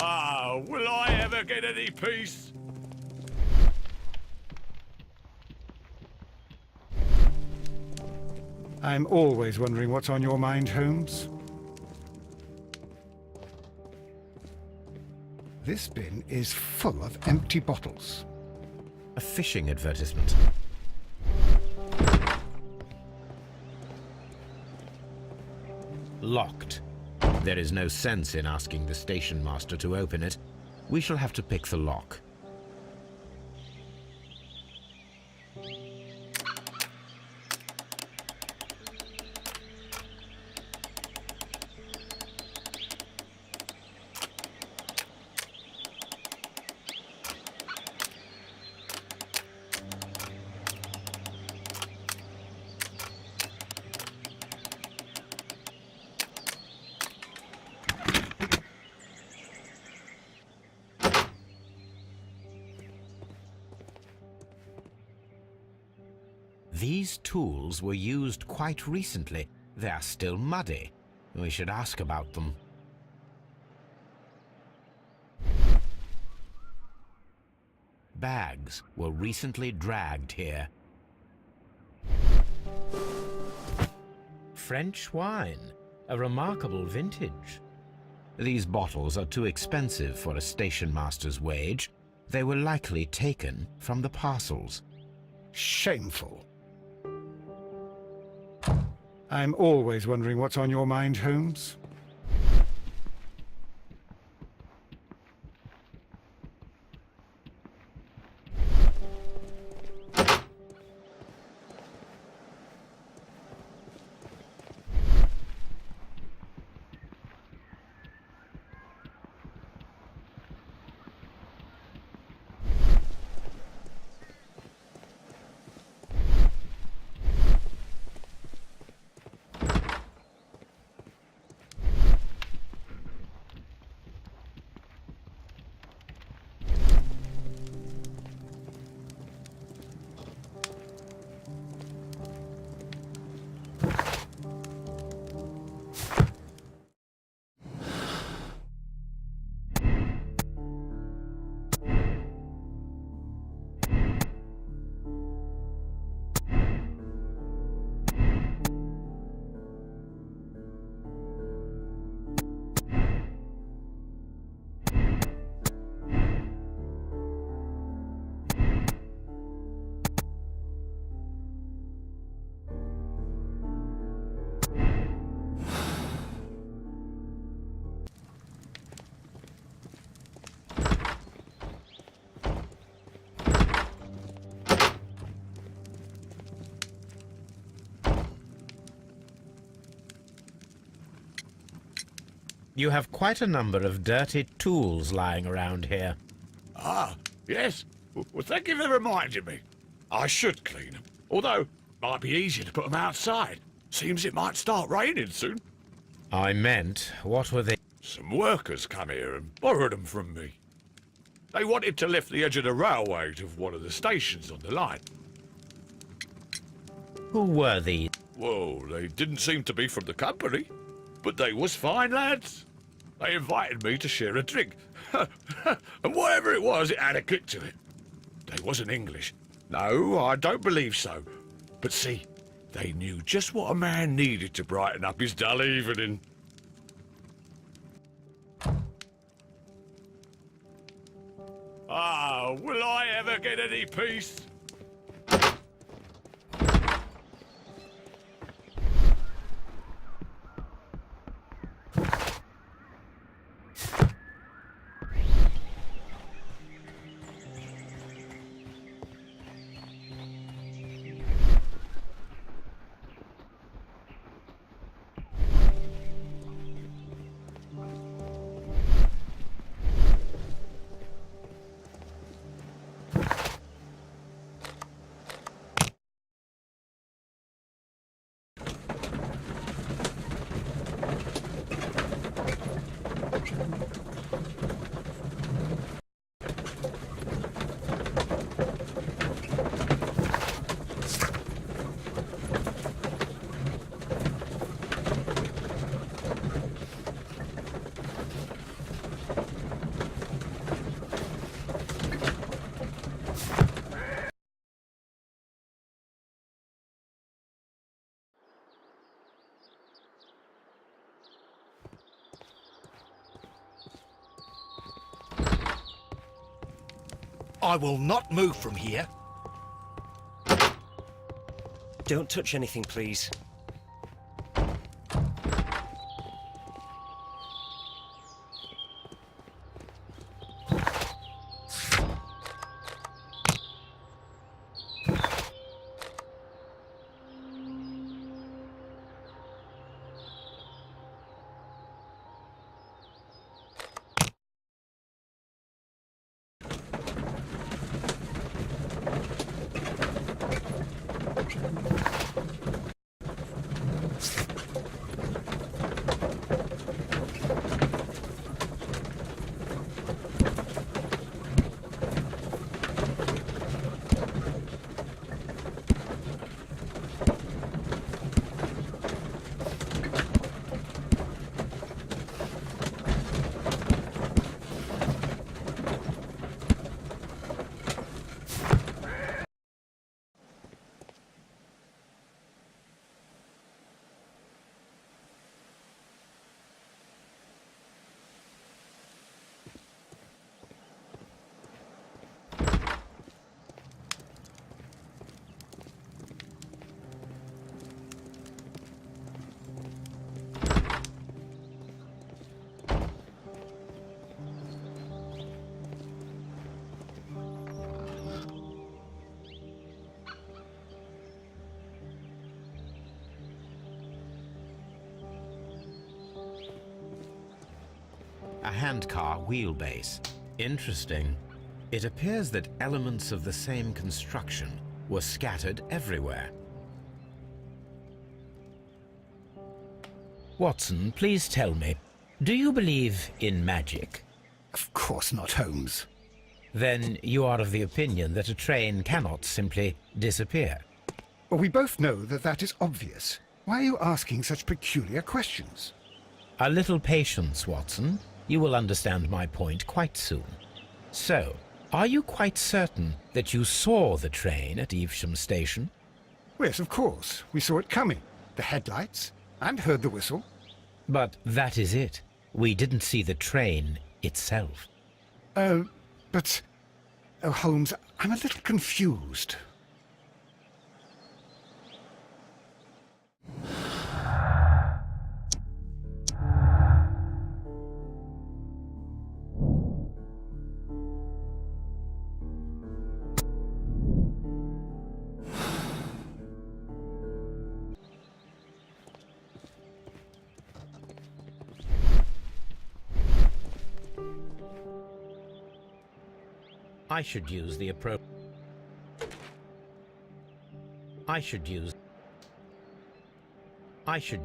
Ah, will I ever get any peace? I'm always wondering what's on your mind, Holmes. This bin is full of empty bottles. A fishing advertisement. Locked. There is no sense in asking the station master to open it. We shall have to pick the lock. These tools were used quite recently. They are still muddy. We should ask about them. Bags were recently dragged here. French wine, a remarkable vintage. These bottles are too expensive for a station master's wage. They were likely taken from the parcels. Shameful. I'm always wondering what's on your mind, Holmes. You have quite a number of dirty tools lying around here. Ah, yes. Well, thank you for reminding me. I should clean them. Although, it might be easier to put them outside. Seems it might start raining soon. I meant, what were they? Some workers come here and borrowed them from me. They wanted to lift the edge of the railway to one of the stations on the line. Who were these? Well, they didn't seem to be from the company, but they was fine lads. They invited me to share a drink. And whatever it was, it had a kick to it. They wasn't English. No, I don't believe so. But see, they knew just what a man needed to brighten up his dull evening. Ah, will I ever get any peace? I will not move from here. Don't touch anything, please. A handcar wheelbase. Interesting. It appears that elements of the same construction were scattered everywhere. Watson, please tell me, do you believe in magic? Of course not, Holmes. Then you are of the opinion that a train cannot simply disappear. Well, we both know that that is obvious. Why are you asking such peculiar questions? A little patience, Watson. You will understand my point quite soon. So, are you quite certain that you saw the train at Evesham Station? Yes, of course. We saw it coming. The headlights, and heard the whistle. But that is it. We didn't see the train itself. But... Oh, Holmes, I'm a little confused. I should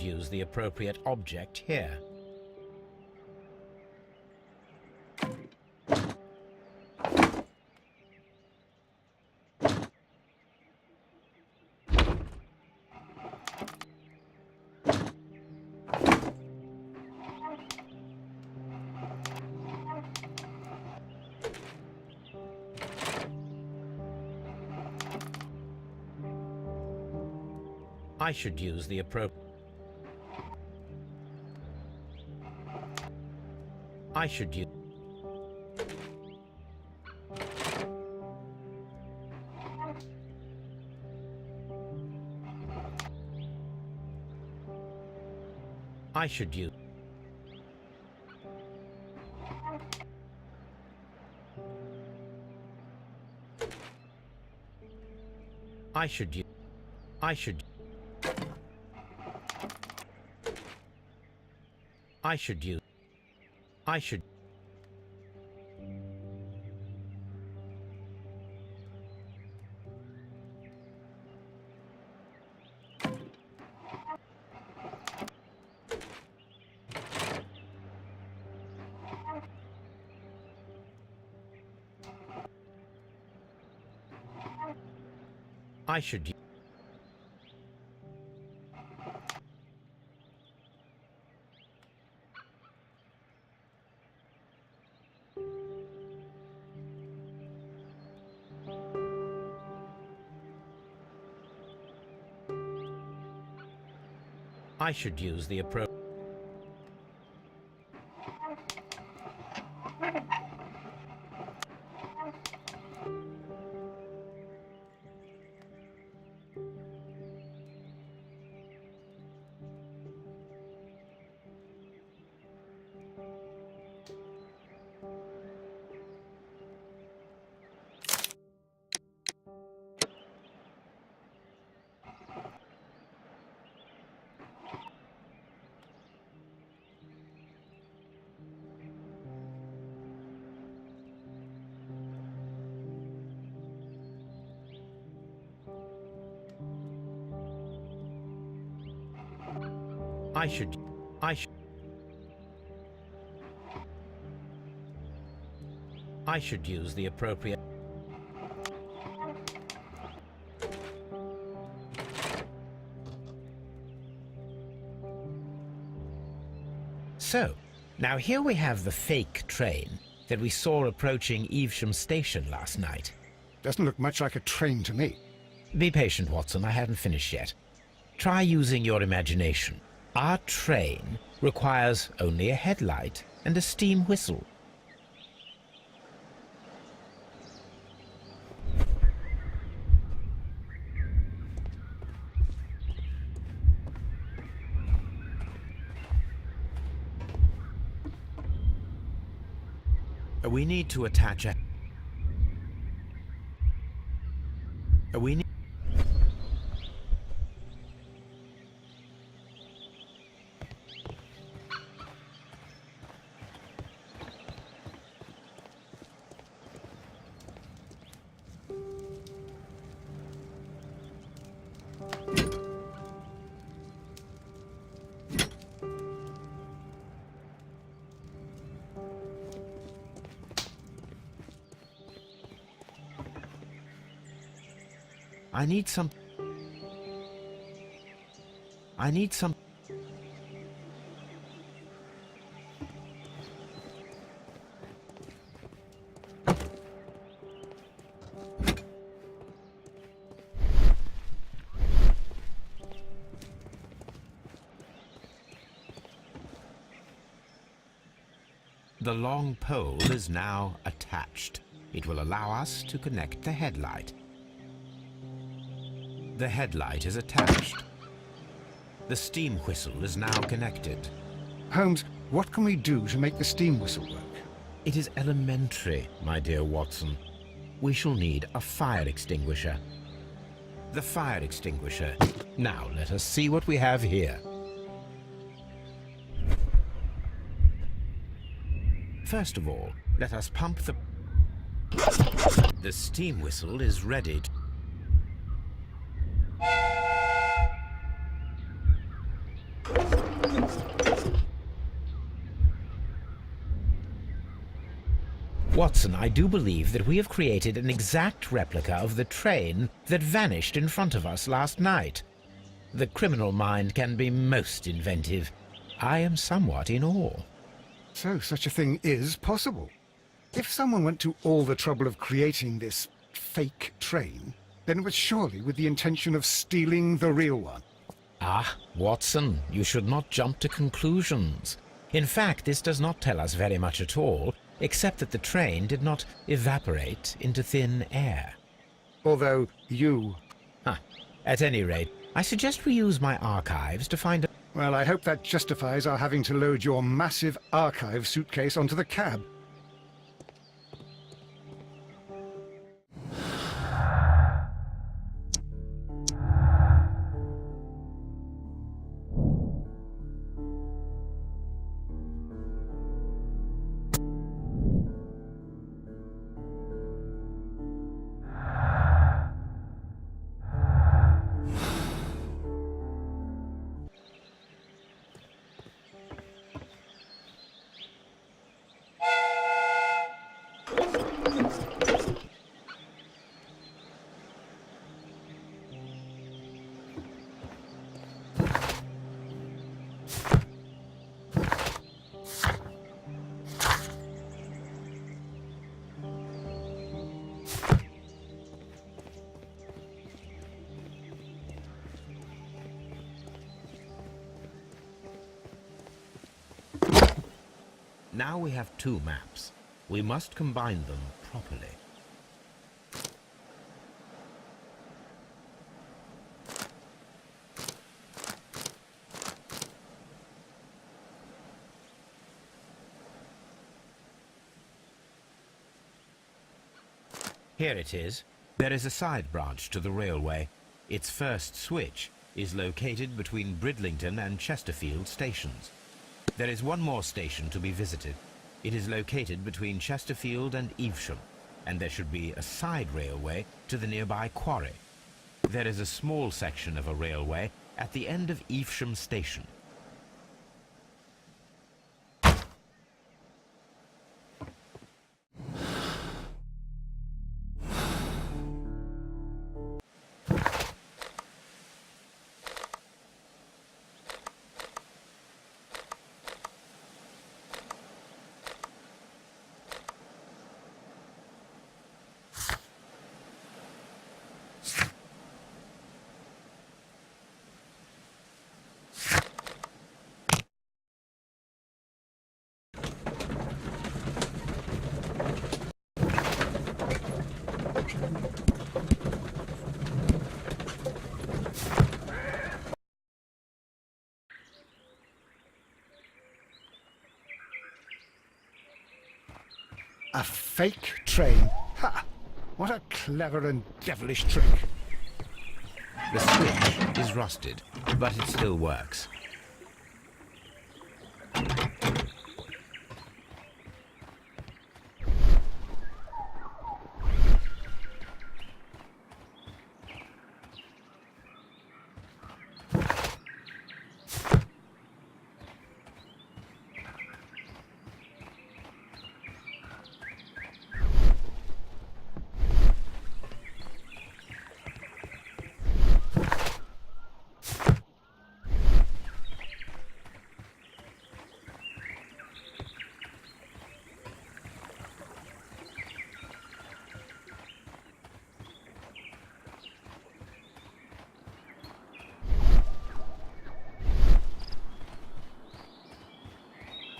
use the appropriate object here. I should use the appropriate I should use the appropriate... So, now here we have the fake train that we saw approaching Evesham Station last night. Doesn't look much like a train to me. Be patient, Watson, I haven't finished yet. Try using your imagination. Our train requires only a headlight and a steam whistle. We need to attach a... We need... I need some... The long pole is now attached. It will allow us to connect the headlight. The headlight is attached. The steam whistle is now connected. Holmes, what can we do to make the steam whistle work? It is elementary, my dear Watson. We shall need a fire extinguisher. The fire extinguisher. Now let us see what we have here. First of all, let us pump the... The steam whistle is ready. Watson, I do believe that we have created an exact replica of the train that vanished in front of us last night. The criminal mind can be most inventive. I am somewhat in awe. So such a thing is possible. If someone went to all the trouble of creating this fake train, then it was surely with the intention of stealing the real one. Ah, Watson, you should not jump to conclusions. In fact, this does not tell us very much at all, except that the train did not evaporate into thin air. Although you... At any rate, I suggest we use my archives to find a... Well, I hope that justifies our having to load your massive archive suitcase onto the cab. Now we have two maps. We must combine them properly. Here it is. There is a side branch to the railway. Its first switch is located between Bridlington and Chesterfield stations. There is one more station to be visited. It is located between Chesterfield and Evesham, and there should be a side railway to the nearby quarry. There is a small section of a railway at the end of Evesham Station. A fake train? Ha! What a clever and devilish trick. The switch is rusted, but it still works.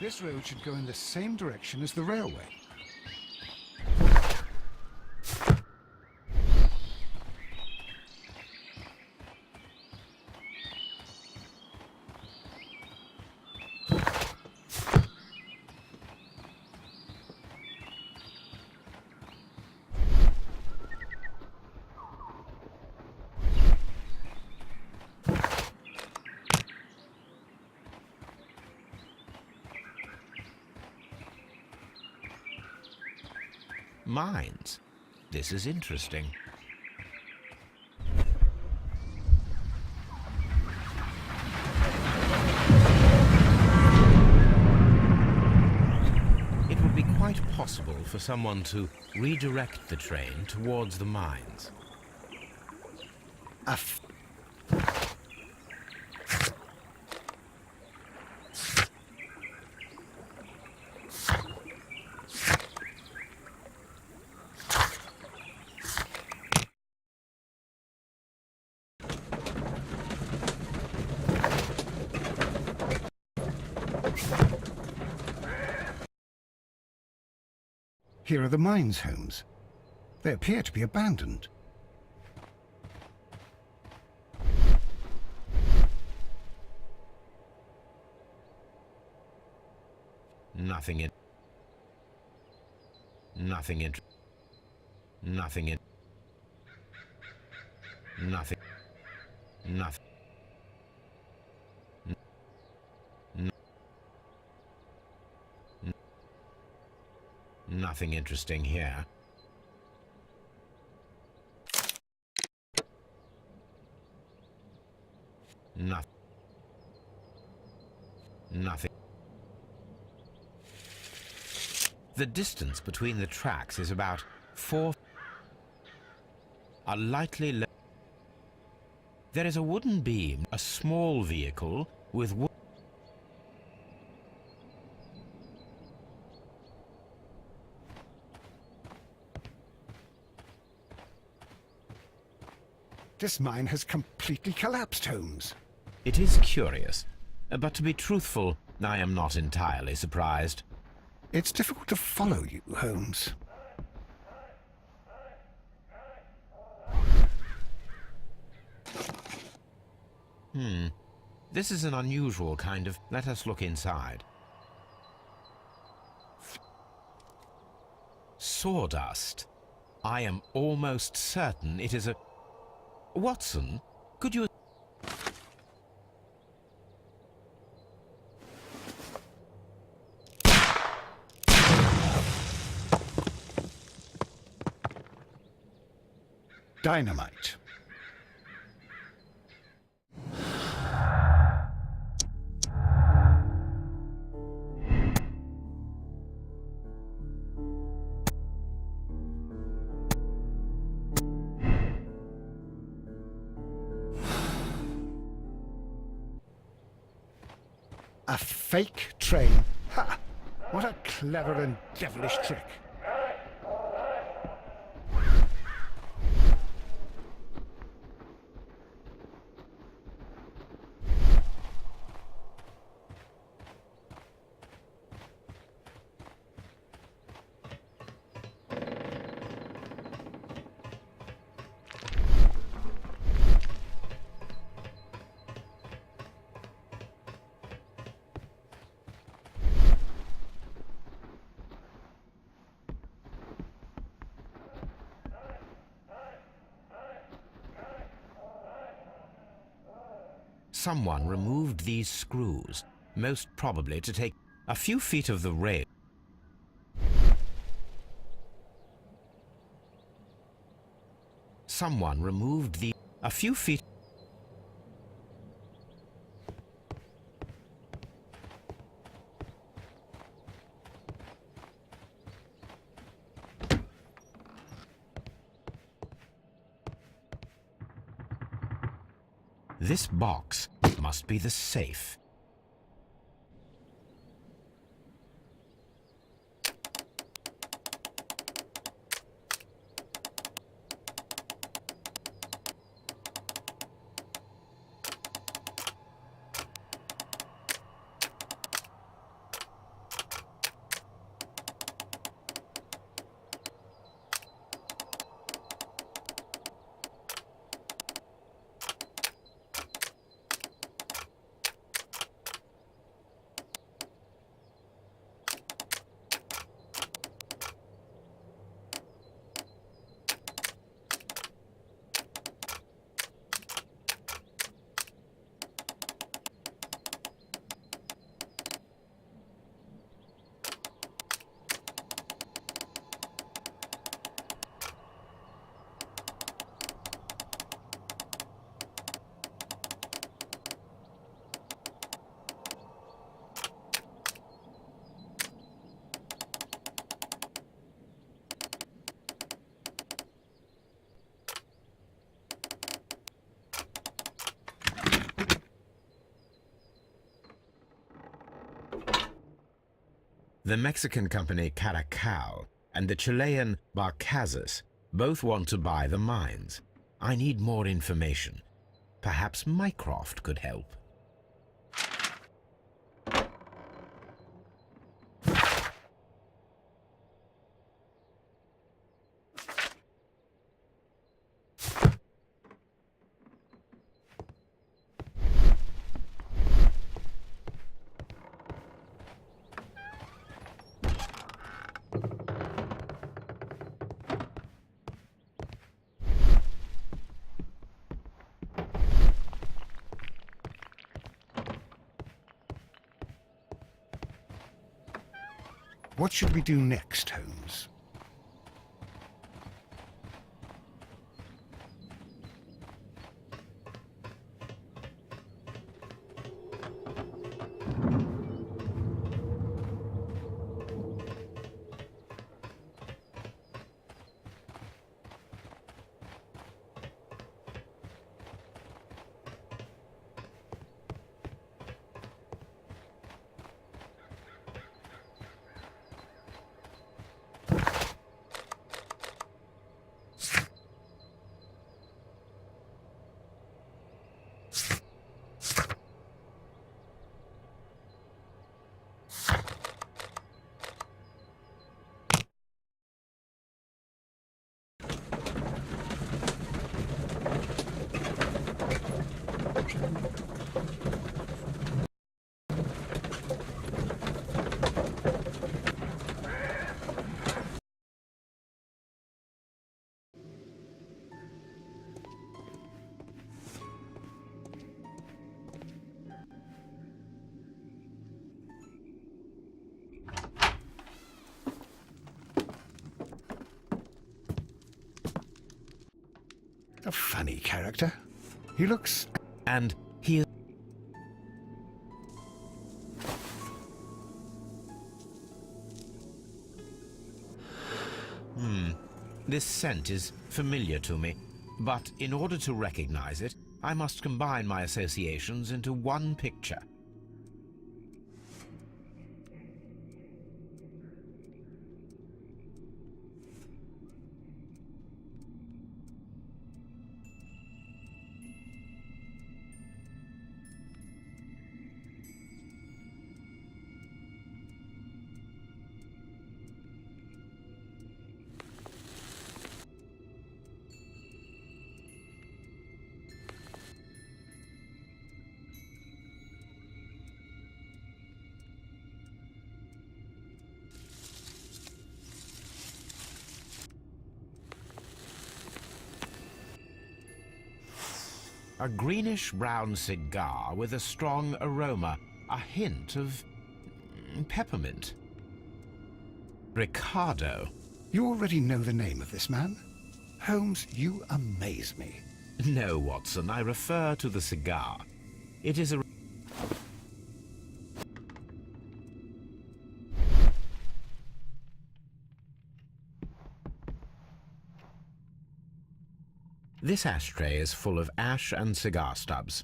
This road should go in the same direction as the railway. Mines. This is interesting. It would be quite possible for someone to redirect the train towards the mines. Here are the mines homes. They appear to be abandoned. Nothing in. Nothing in. Nothing in. Nothing. Nothing. Nothing interesting here. Nothing. Nothing. The distance between the tracks is about 4. A lightly low. There is a wooden beam, a small vehicle with wood. This mine has completely collapsed, Holmes. It is curious, but to be truthful, I am not entirely surprised. It's difficult to follow you, Holmes. This is an unusual kind of... Let us look inside. Sawdust. I am almost certain it is a... Watson, could you... Dynamite. A fake train. Ha! What a clever and devilish trick. Someone removed these screws, most probably to take a few feet of the rail. Someone removed a few feet. This box must be the safe. The Mexican company Caracal and the Chilean Barcazas both want to buy the mines. I need more information. Perhaps Mycroft could help. What should we do next, Holmes? A funny character. He looks... And he is... This scent is familiar to me, but in order to recognize it, I must combine my associations into one picture. A greenish-brown cigar with a strong aroma, a hint of peppermint. Ricardo. You already know the name of this man? Holmes, you amaze me. No, Watson, I refer to the cigar. It is a... This ashtray is full of ash and cigar stubs.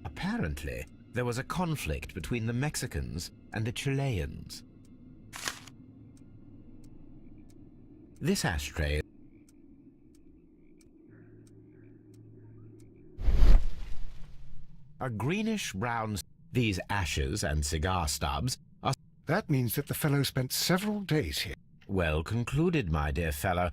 Apparently, there was a conflict between the Mexicans and the Chileans. This ashtray... A greenish-brown... These ashes and cigar stubs are... That means that the fellow spent several days here. Well concluded, my dear fellow.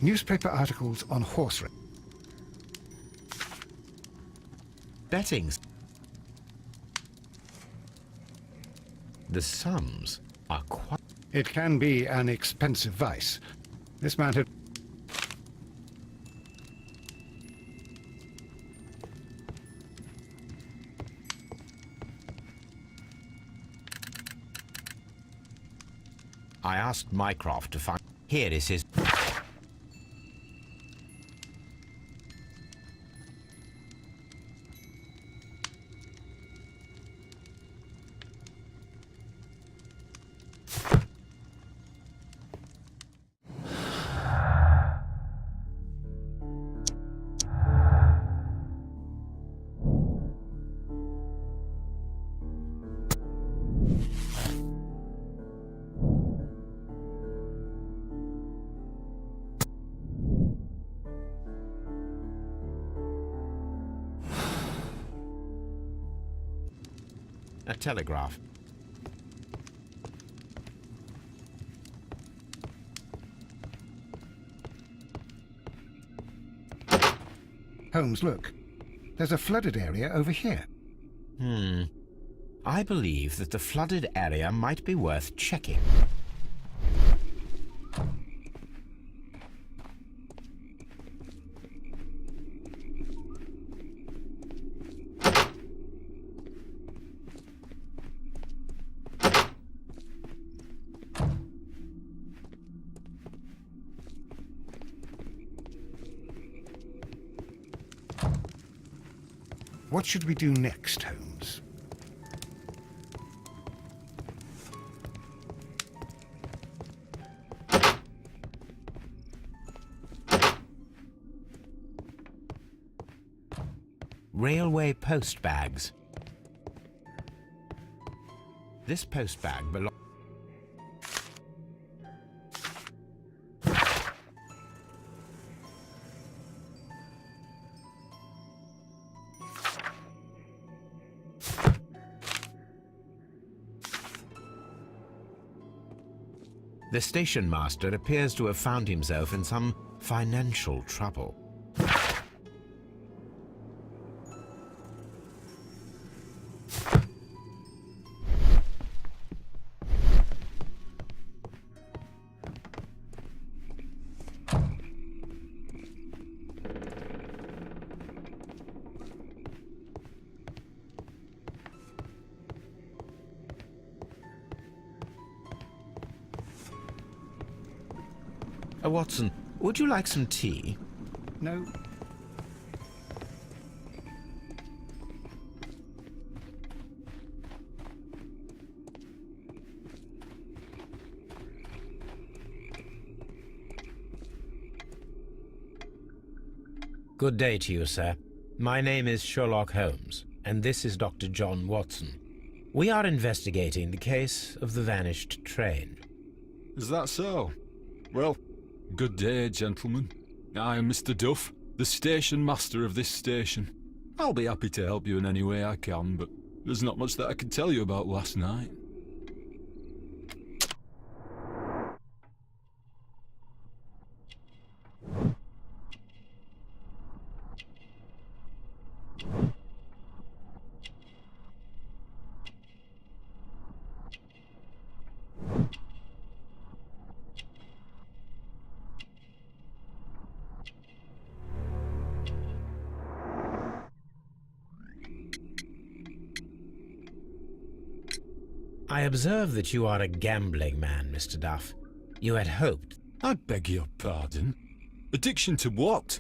Newspaper articles on horse race. Bettings. The sums are quite... It can be an expensive vice. This man had... I asked Mycroft to find... Here is his... a telegraph. Holmes, look. There's a flooded area over here. I believe that the flooded area might be worth checking. What should we do next, Holmes? Railway post bags. This post bag belongs... The station master appears to have found himself in some financial trouble. Watson, would you like some tea? No. Good day to you, sir. My name is Sherlock Holmes, and this is Dr. John Watson. We are investigating the case of the vanished train. Is that so? Well, good day, gentlemen. I am Mr. Duff, the station master of this station. I'll be happy to help you in any way I can, but there's not much that I can tell you about last night. I observe that you are a gambling man, Mr. Duff. You had hoped. I beg your pardon. Addiction to what?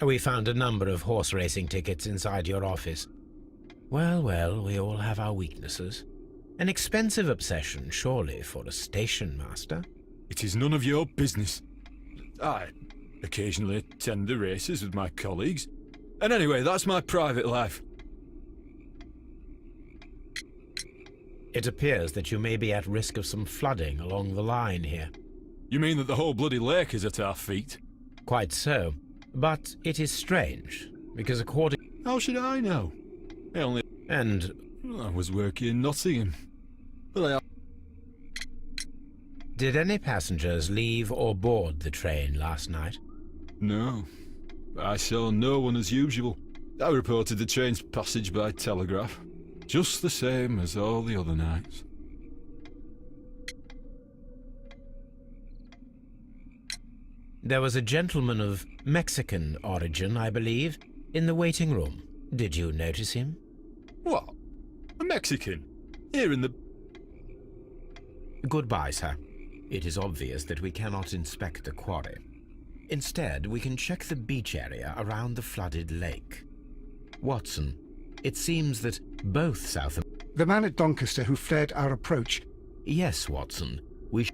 We found a number of horse racing tickets inside your office. Well, well, we all have our weaknesses. An expensive obsession, surely, for a station master. It is none of your business. I occasionally attend the races with my colleagues. And anyway, that's my private life. It appears that you may be at risk of some flooding along the line here. You mean that the whole bloody lake is at our feet? Quite so. But it is strange, because according... How should I know? And... I was working in Nottingham. But Did any passengers leave or board the train last night? No. I saw no one as usual. I reported the train's passage by telegraph. Just the same as all the other nights. There was a gentleman of Mexican origin, I believe, in the waiting room. Did you notice him? What? A Mexican? Here in the... Goodbye, sir. It is obvious that we cannot inspect the quarry. Instead, we can check the beach area around the flooded lake. Watson, it seems that both South... The man at Doncaster who flared our approach. Yes, Watson. We...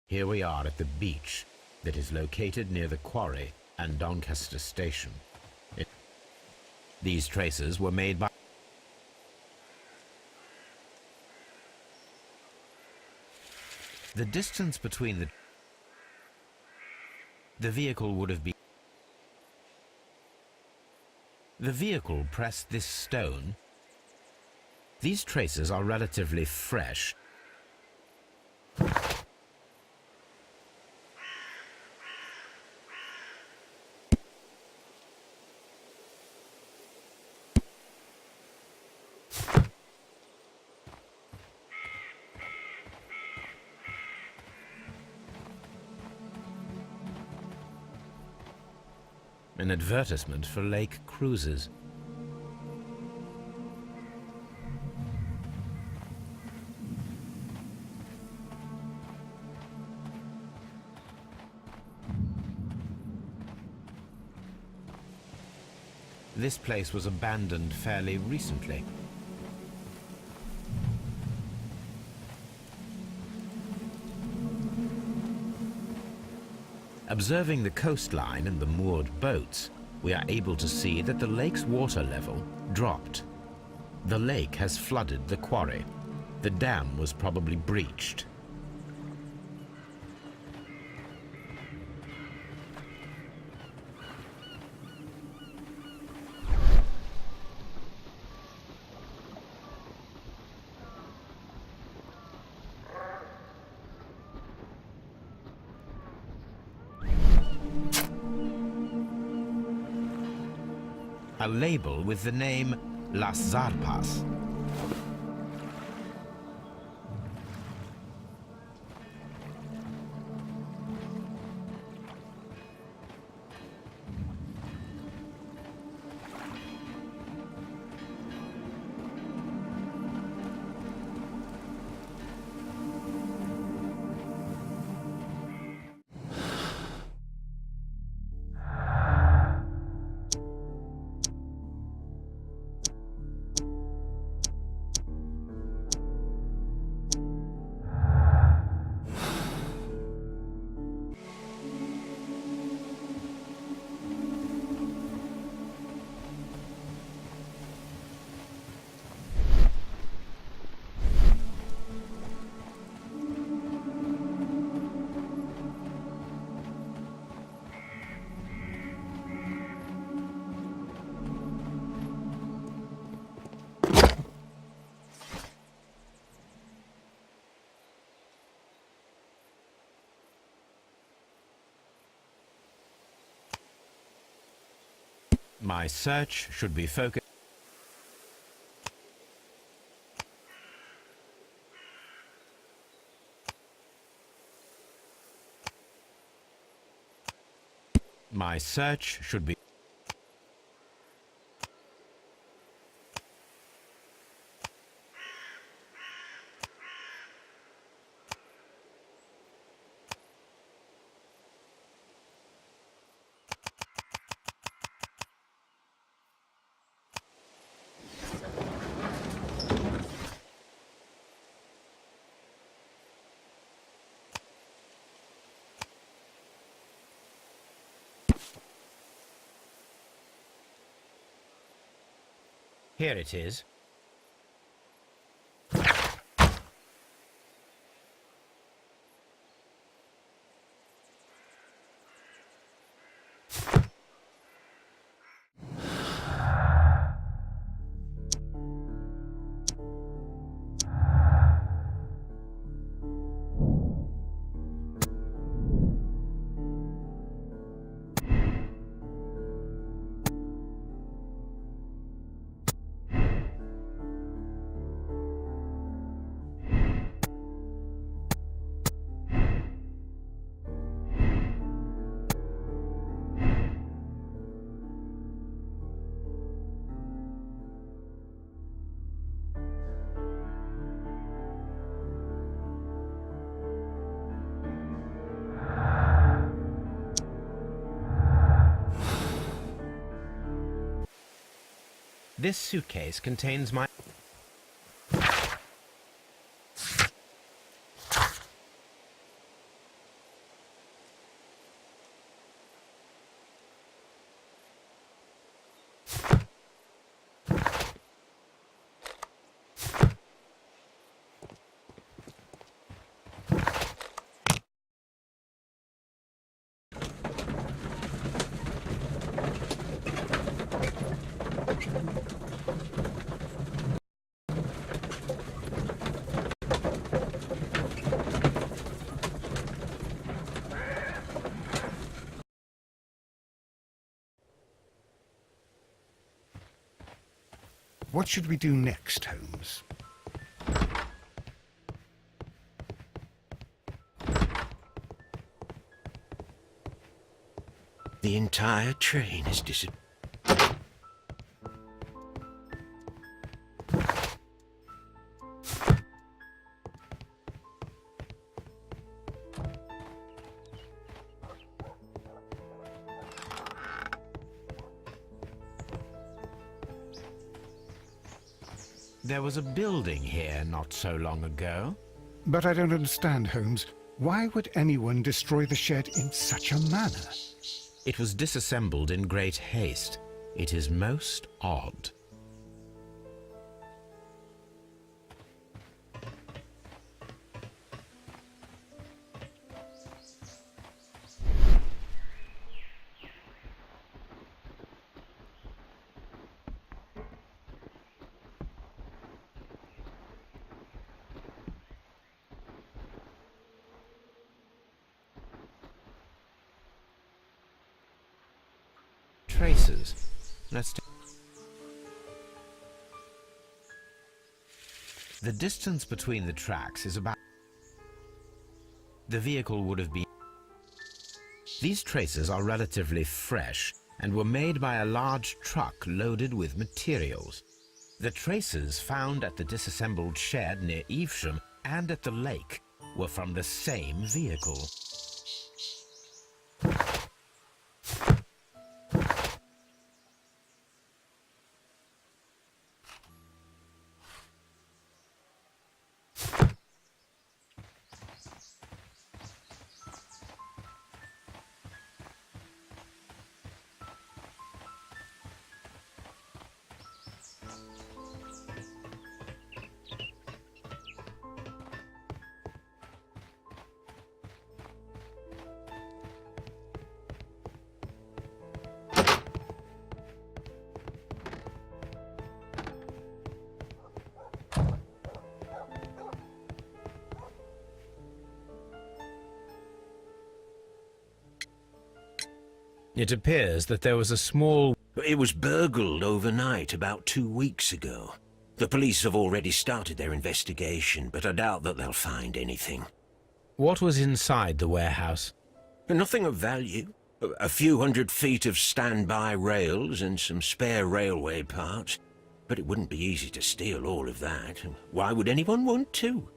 Here we are at the beach that is located near the quarry and Doncaster Station. These traces were made by... The distance between the vehicle would have been... The vehicle pressed this stone. These traces are relatively fresh. An advertisement for lake cruises. This place was abandoned fairly recently. Observing the coastline and the moored boats, we are able to see that the lake's water level dropped. The lake has flooded the quarry. The dam was probably breached. label with the name Las Zarpas. My search should be focused. My search should be... Here it is. This suitcase contains my... What should we do next, Holmes? The entire train has disappeared. There was a building here not so long ago. But I don't understand, Holmes. Why would anyone destroy the shed in such a manner? It was disassembled in great haste. It is most odd. Traces. Let's take... The distance between the tracks is about... The vehicle would have been... These traces are relatively fresh and were made by a large truck loaded with materials. The traces found at the disassembled shed near Evesham and at the lake were from the same vehicle. It appears that there was a small... It was burgled overnight about 2 weeks ago. The police have already started their investigation, but I doubt that they'll find anything. What was inside the warehouse? Nothing of value. A few hundred feet of standby rails and some spare railway parts. But it wouldn't be easy to steal all of that. Why would anyone want to?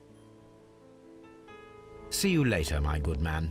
See you later, my good man.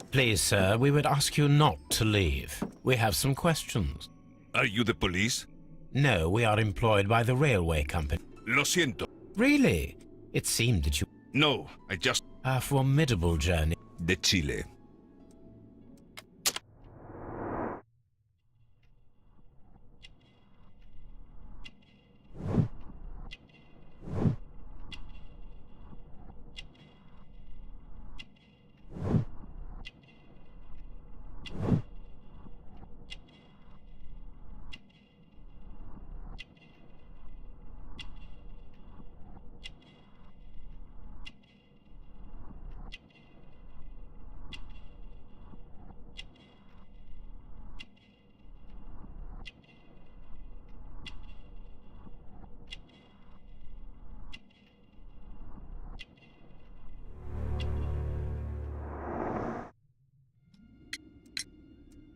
Please, sir, we would ask you not to leave. We have some questions. Are you the police? No, we are employed by the railway company. Lo siento. Really? It seemed that you... No, I just... A formidable journey. De Chile.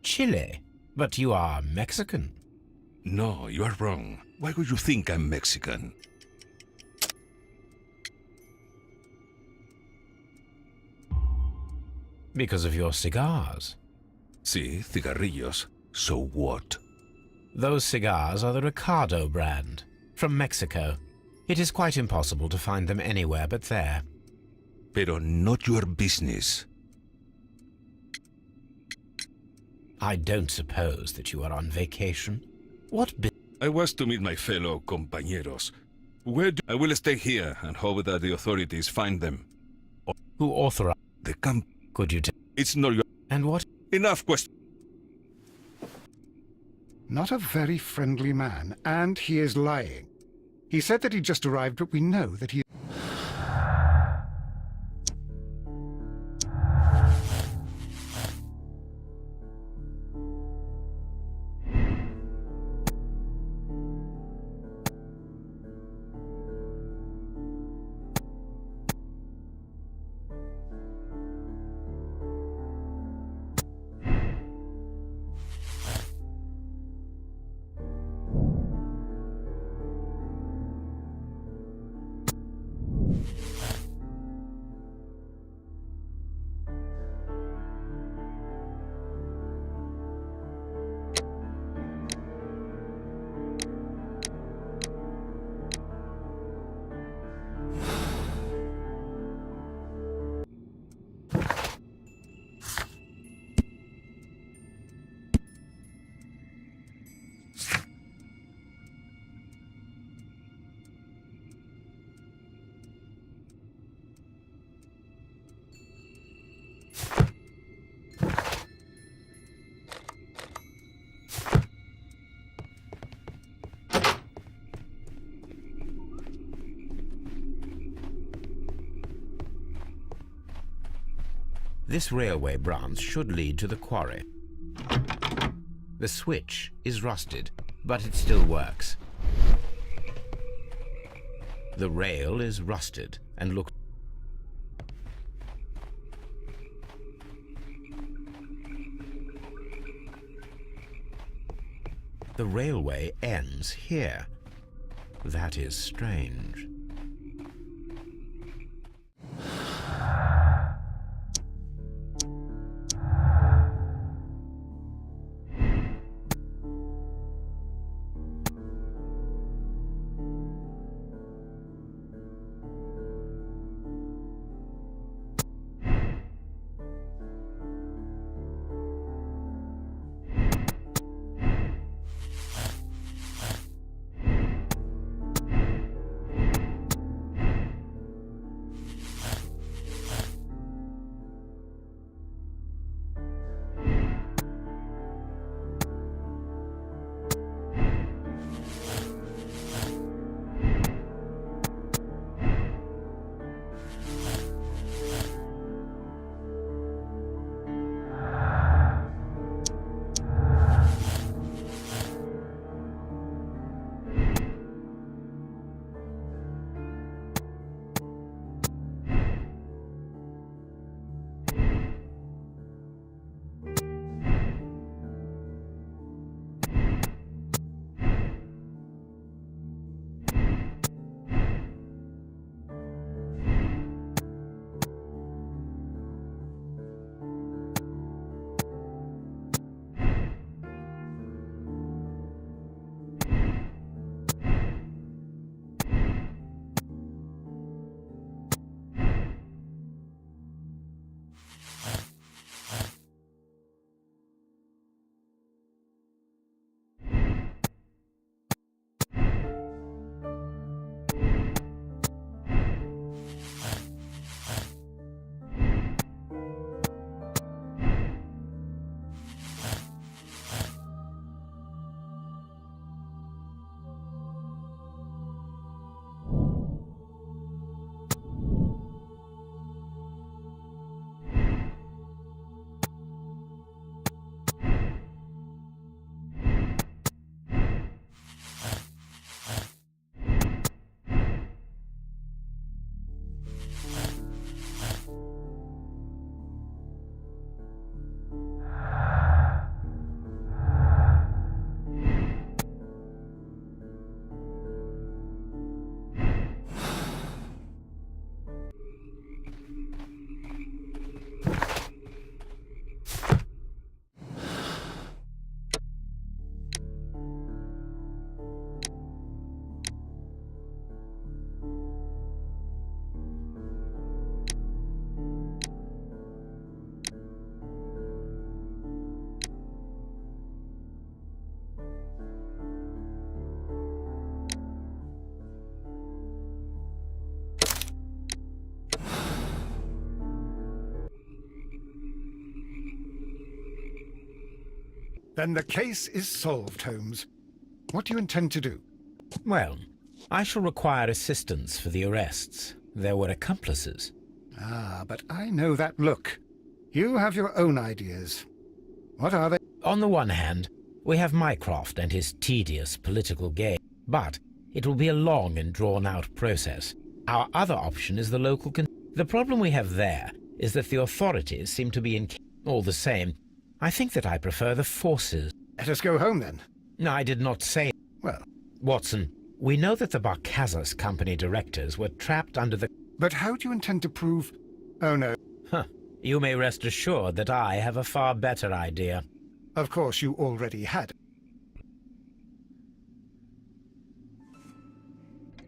Chile? But you are Mexican. No, you are wrong. Why would you think I'm Mexican? Because of your cigars. Sí, cigarrillos. So what? Those cigars are the Ricardo brand, from Mexico. It is quite impossible to find them anywhere but there. Pero not your business. I don't suppose that you are on vacation. What I was to meet my fellow compañeros. I will stay here and hope that the authorities find them. Who authorized? The camp. Could you tell? It's not your... And what? Enough question. Not a very friendly man, and he is lying. He said that he just arrived, but we know that he... This railway branch should lead to the quarry. The switch is rusted, but it still works. The rail is rusted and looks... The railway ends here. That is strange. Then the case is solved, Holmes. What do you intend to do? Well, I shall require assistance for the arrests. There were accomplices. Ah, but I know that look. You have your own ideas. What are they? On the one hand, we have Mycroft and his tedious political game, but it will be a long and drawn-out process. Our other option is the local The problem we have there is that the authorities seem to be in... All the same, I think that I prefer the forces. Let us go home, then. No, I did not say... Well, Watson, we know that the Barcazas Company directors were trapped under the... but how do you intend to prove... Oh, no. Huh. You may rest assured that I have a far better idea. Of course, you already had.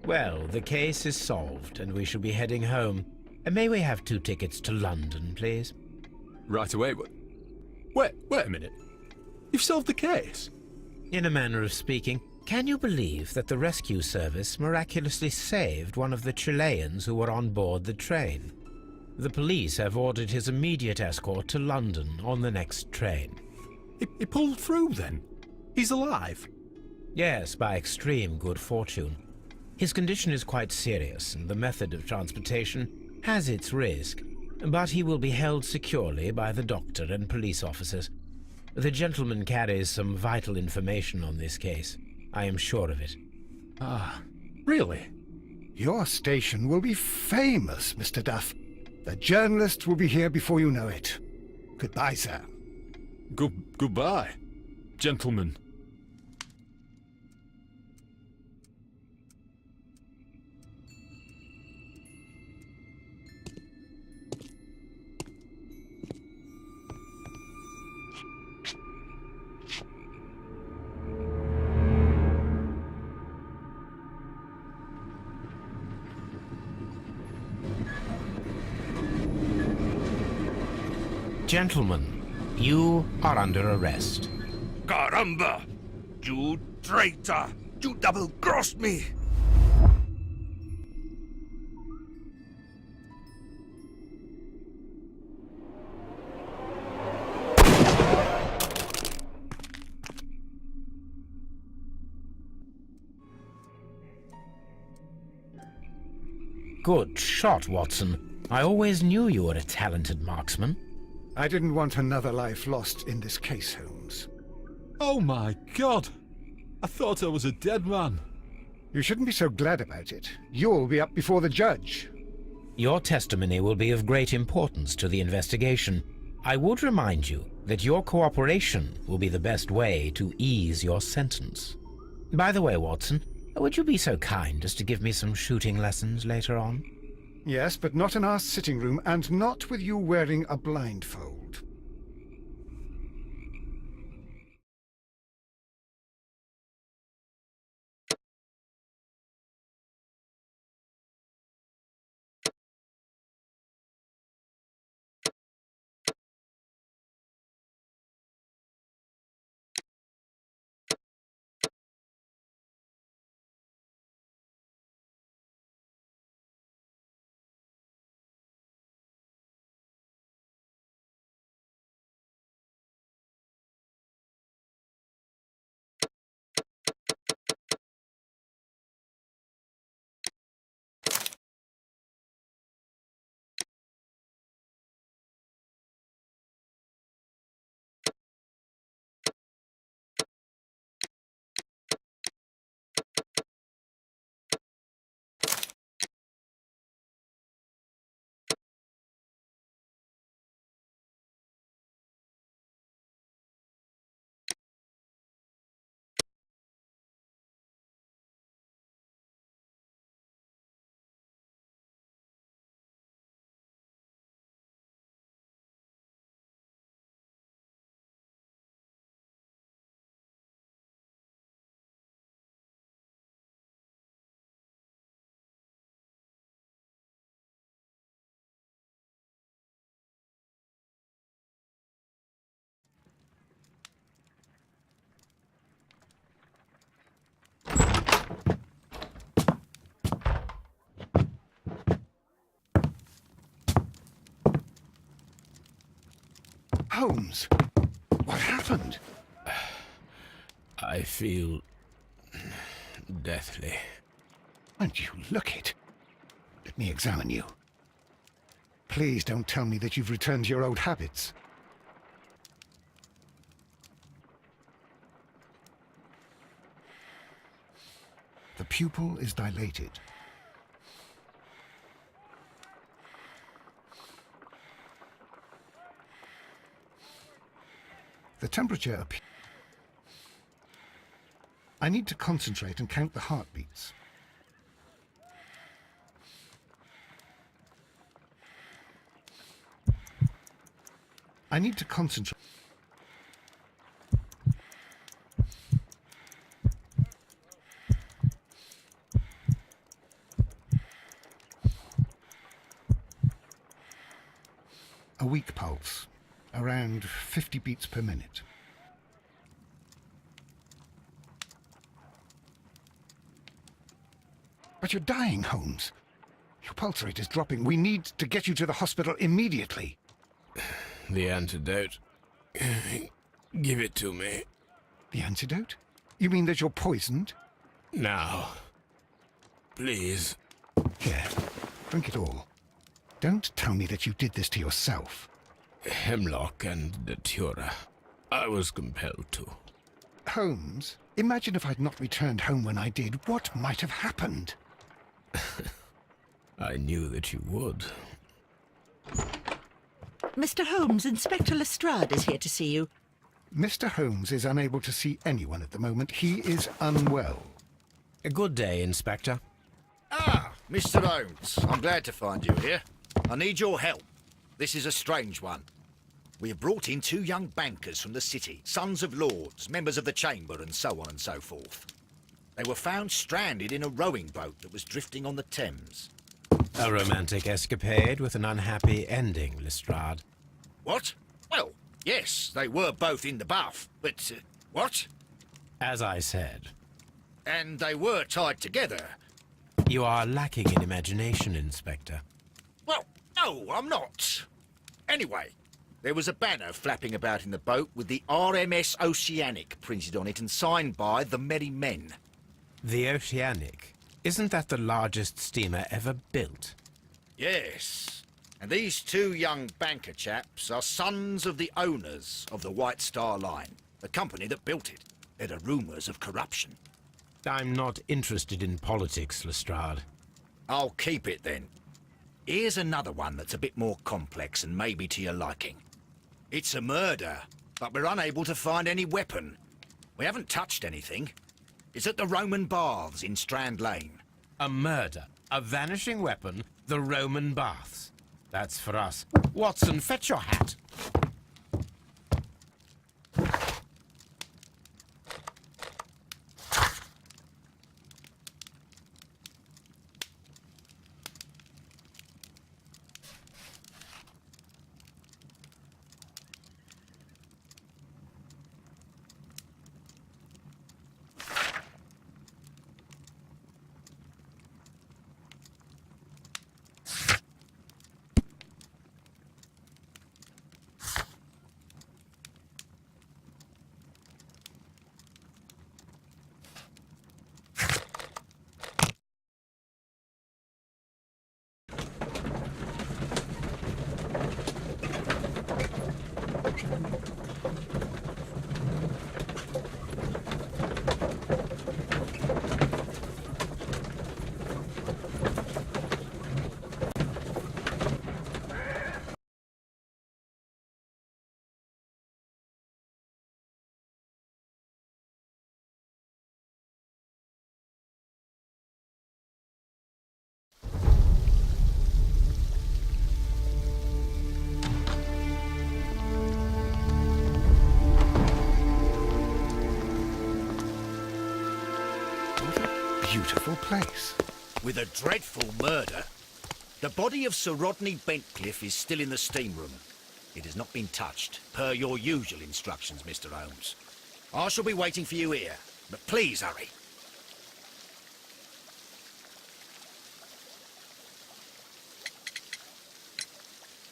Well, the case is solved, and we shall be heading home. May we have 2 tickets to London, please? Right away, but... Wait a minute. You've solved the case? In a manner of speaking, can you believe that the rescue service miraculously saved one of the Chileans who were on board the train? The police have ordered his immediate escort to London on the next train. He pulled through, then? He's alive? Yes, by extreme good fortune. His condition is quite serious, and the method of transportation has its risk, but he will be held securely by the doctor and police officers. The gentleman carries some vital information on this case. I am sure of it. Ah, really? Your station will be famous, Mr. Duff. The journalists will be here before you know it. Goodbye, sir. Goodbye, gentlemen. Gentlemen, you are under arrest. Caramba! You traitor! You double-crossed me! Good shot, Watson. I always knew you were a talented marksman. I didn't want another life lost in this case, Holmes. Oh my God! I thought I was a dead man. You shouldn't be so glad about it. You'll be up before the judge. Your testimony will be of great importance to the investigation. I would remind you that your cooperation will be the best way to ease your sentence. By the way, Watson, would you be so kind as to give me some shooting lessons later on? Yes, but not in our sitting room, and not with you wearing a blindfold. Holmes, what happened? I feel deathly. And you look it. Let me examine you. Please don't tell me that you've returned to your old habits. The pupil is dilated. The temperature appears. I need to concentrate and count the heartbeats. I need to concentrate. A weak pulse, around 50 beats per minute. But you're dying, Holmes. Your pulse rate is dropping. We need to get you to the hospital immediately. The antidote. Give it to me. The antidote? You mean that you're poisoned? Now. Please. Here, drink it all. Don't tell me that you did this to yourself. Hemlock and datura. I was compelled to. Holmes, imagine if I'd not returned home when I did. What might have happened? I knew that you would. Mr. Holmes, Inspector Lestrade is here to see you. Mr. Holmes is unable to see anyone at the moment. He is unwell. A good day, Inspector. Ah, Mr. Holmes, I'm glad to find you here. I need your help. This is a strange one. We have brought in 2 young bankers from the city, sons of lords, members of the Chamber, and so on and so forth. They were found stranded in a rowing boat that was drifting on the Thames. A romantic escapade with an unhappy ending, Lestrade. What? Well, yes, they were both in the buff, but... what? As I said, And they were tied together. you are lacking in imagination, Inspector. Well, no, I'm not. Anyway, there was a banner flapping about in the boat with the RMS Oceanic printed on it and signed by the Merry Men. The Oceanic. Isn't that the largest steamer ever built? Yes. And these 2 young banker chaps are sons of the owners of the White Star Line, the company that built it. There are rumours of corruption. I'm not interested in politics, Lestrade. I'll keep it then. Here's another one that's a bit more complex and maybe to your liking. It's a murder, but we're unable to find any weapon. We haven't touched anything. It's at the Roman Baths in Strand Lane. A murder, a vanishing weapon, the Roman Baths. That's for us. Watson, fetch your hat. Beautiful place. With a dreadful murder. The body of Sir Rodney Bentcliffe is still in the steam room. It has not been touched, per your usual instructions, Mr. Holmes. I shall be waiting for you here, but please hurry.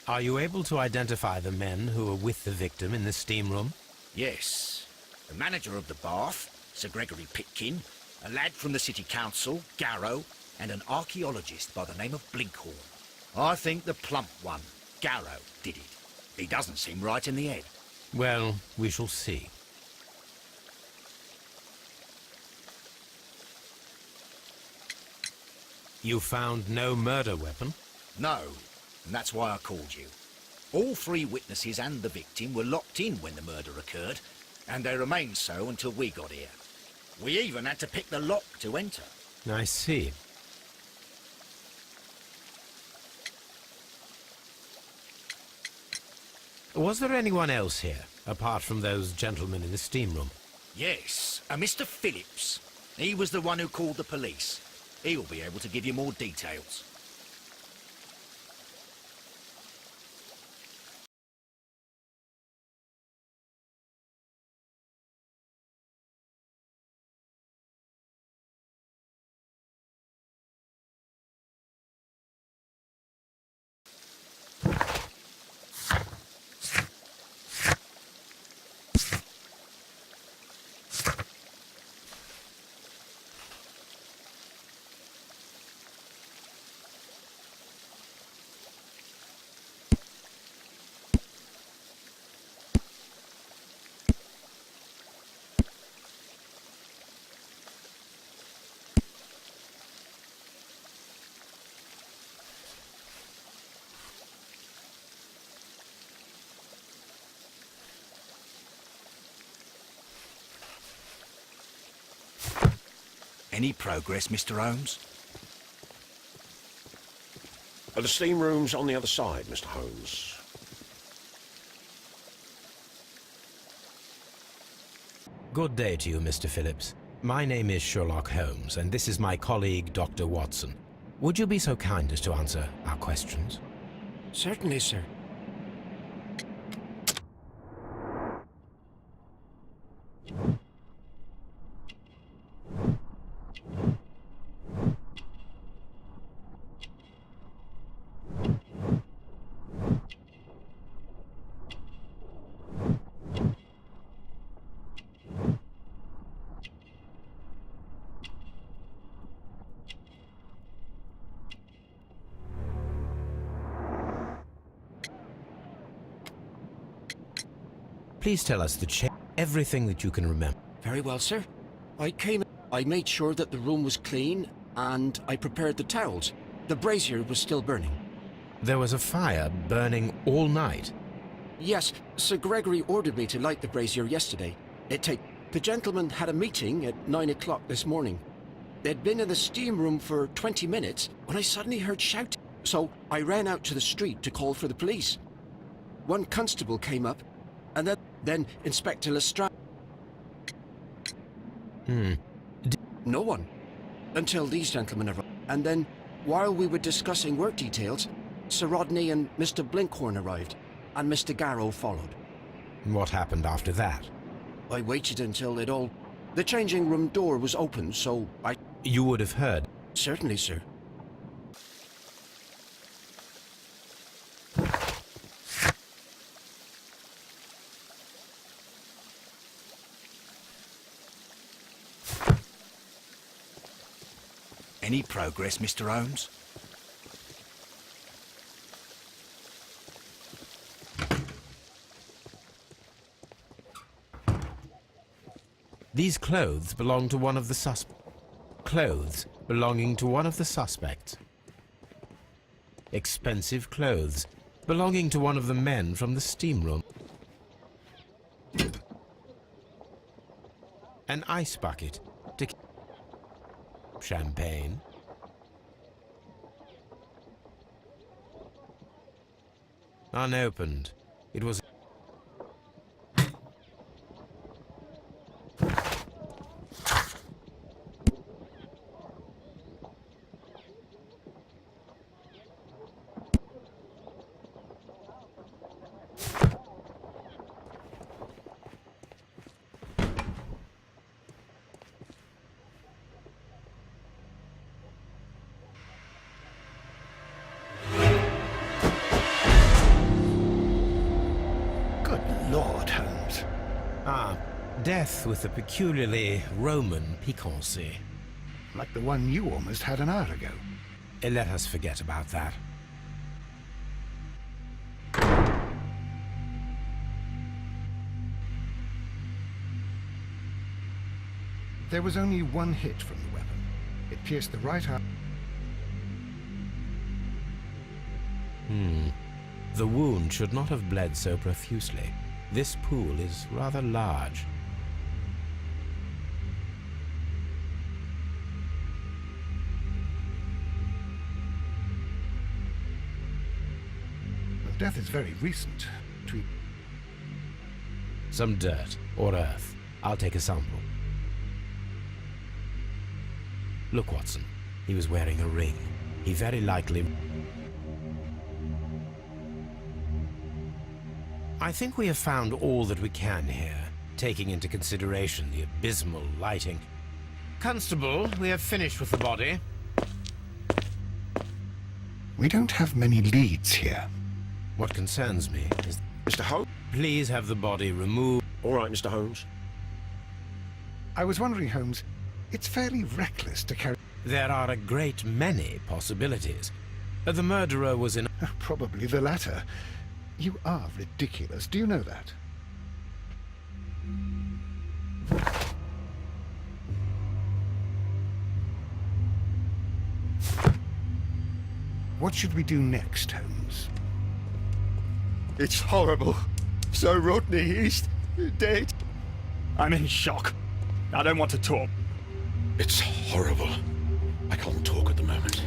Are you able to identify the men who were with the victim in the steam room? Yes. The manager of the bath, Sir Gregory Pitkin, a lad from the City Council, Garrow, and an archaeologist by the name of Blinkhorn. I think the plump one, Garrow, did it. He doesn't seem right in the head. Well, we shall see. You found no murder weapon? No, and that's why I called you. All three witnesses and the victim were locked in when the murder occurred, and they remained so until we got here. We even had to pick the lock to enter. I see. Was there anyone else here, apart from those gentlemen in the steam room? Yes, a Mr. Phillips. He was the one who called the police. He'll be able to give you more details. Any progress, Mr. Holmes? The steam room's on the other side, Mr. Holmes. Good day to you, Mr. Phillips. My name is Sherlock Holmes, and this is my colleague, Dr. Watson. Would you be so kind as to answer our questions? Certainly, sir. Please tell us everything that you can remember. Very well, sir. I made sure that the room was clean, and I prepared the towels. The brazier was still burning. There was a fire burning all night. Yes, Sir Gregory ordered me to light the brazier yesterday. The gentlemen had a meeting at 9 o'clock this morning. They'd been in the steam room for 20 minutes when I suddenly heard shouting. So I ran out to the street to call for the police. One constable came up, and then Inspector Lestrade. No one. Until these gentlemen arrived. And then, while we were discussing work details, Sir Rodney and Mr. Blinkhorn arrived, and Mr. Garrow followed. What happened after that? I waited until the changing room door was open, so I... You would have heard. Certainly, sir. Any progress, Mr. Holmes? These clothes belong to one of the Clothes belonging to one of the suspects. Expensive clothes belonging to one of the men from the steam room. An ice bucket to champagne. Unopened. It was Good Lord, Holmes. Ah, Death with a peculiarly Roman piquancy. Like the one you almost had an hour ago. Let us forget about that. There was only one hit from the weapon. It pierced the right arm. The wound should not have bled so profusely. This pool is rather large. The death is very recent. Some dirt or earth. I'll take a sample. Look, Watson. He was wearing a ring. He very likely... I think we have found all that we can here, taking into consideration the abysmal lighting. Constable, we have finished with the body. We don't have many leads here. What concerns me is... Mr. Holmes? Please have the body removed. All right, Mr. Holmes. I was wondering, Holmes, it's fairly reckless to carry... There are a great many possibilities. The murderer was in... Probably the latter. You are ridiculous. Do you know that? What should we do next, Holmes? It's horrible. So Rodney, he's dead. I'm in shock. I don't want to talk. It's horrible. I can't talk at the moment.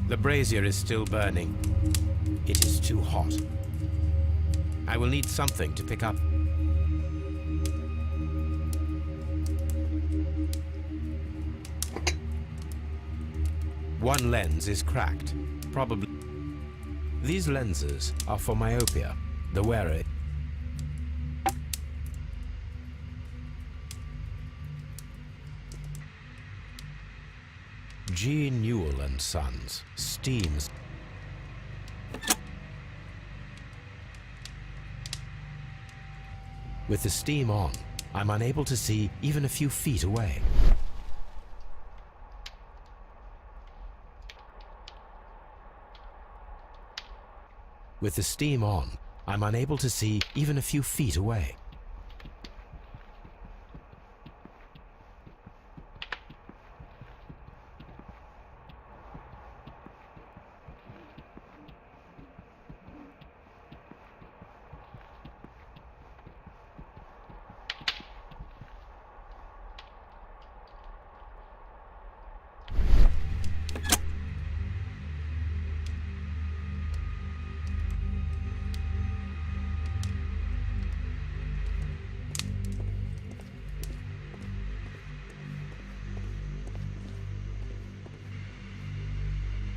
The brazier is still burning. It is too hot. I will need something to pick up. One lens is cracked. Probably. These lenses are for myopia. The wearer... G. Newell and Sons. Steams. With the steam on, I'm unable to see even a few feet away. With the steam on, I'm unable to see even a few feet away.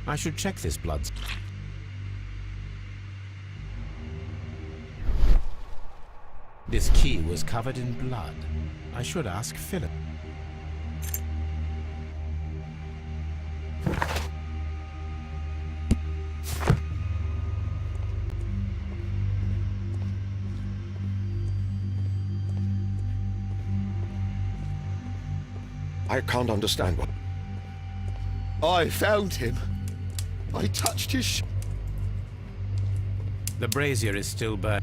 I should check this blood. This key was covered in blood. I should ask Philip. I can't understand what... I found him. I touched his... The brazier is still burning.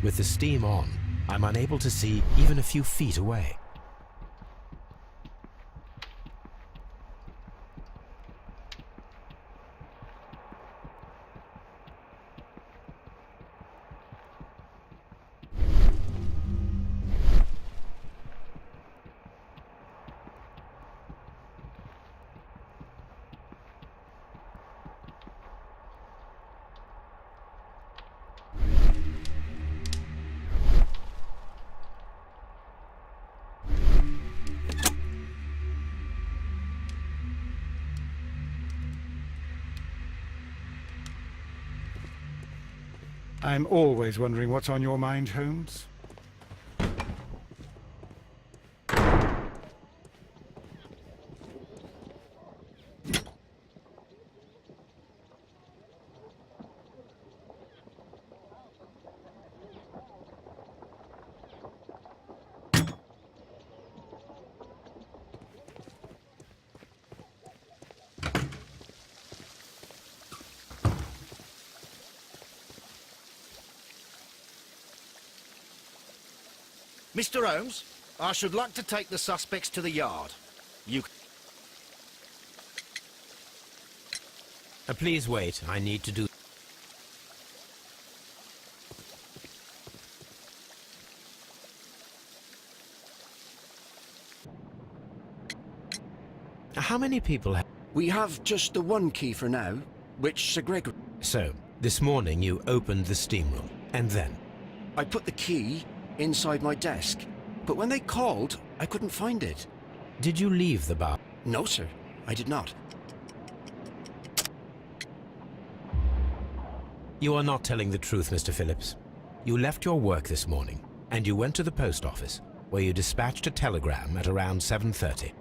With the steam on, I'm unable to see even a few feet away. I'm always wondering what's on your mind, Holmes. Mr. Holmes, I should like to take the suspects to the yard. You... Please wait. I need to do... How many people have... We have just the one key for now, which Sir Gregory... So, this morning you opened the steam room, and then? I put the key inside my desk, but when they called, I couldn't find it. Did you leave the bar? No, sir, I did not. You are not telling the truth, Mr. Phillips. You left your work this morning, and you went to the post office, where you dispatched a telegram at around 7:30.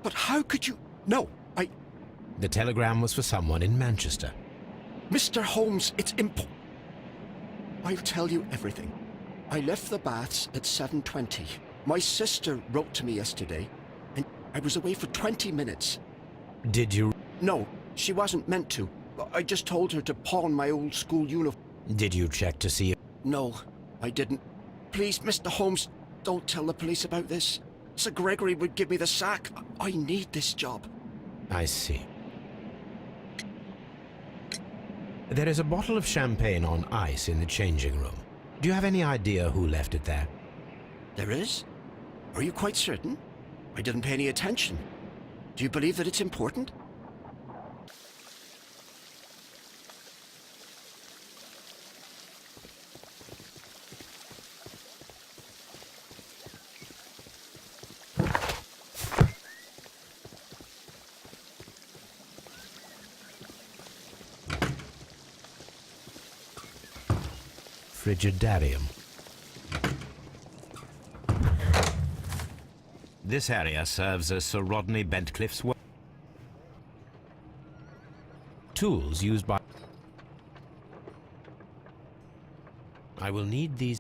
But how could you... No, The telegram was for someone in Manchester. Mr. Holmes, it's I'll tell you everything. I left the baths at 7:20. My sister wrote to me yesterday, and I was away for 20 minutes. Did you... No, she wasn't meant to. I just told her to pawn my old school uniform. Did you check to see if... No, I didn't. Please, Mr. Holmes, don't tell the police about this. Sir Gregory would give me the sack. I need this job. I see. There is a bottle of champagne on ice in the changing room. Do you have any idea who left it there? There is? Are you quite certain? I didn't pay any attention. Do you believe that it's important? Frigidarium. This area serves as Sir Rodney Bentcliffe's work. Tools used by... I will need these...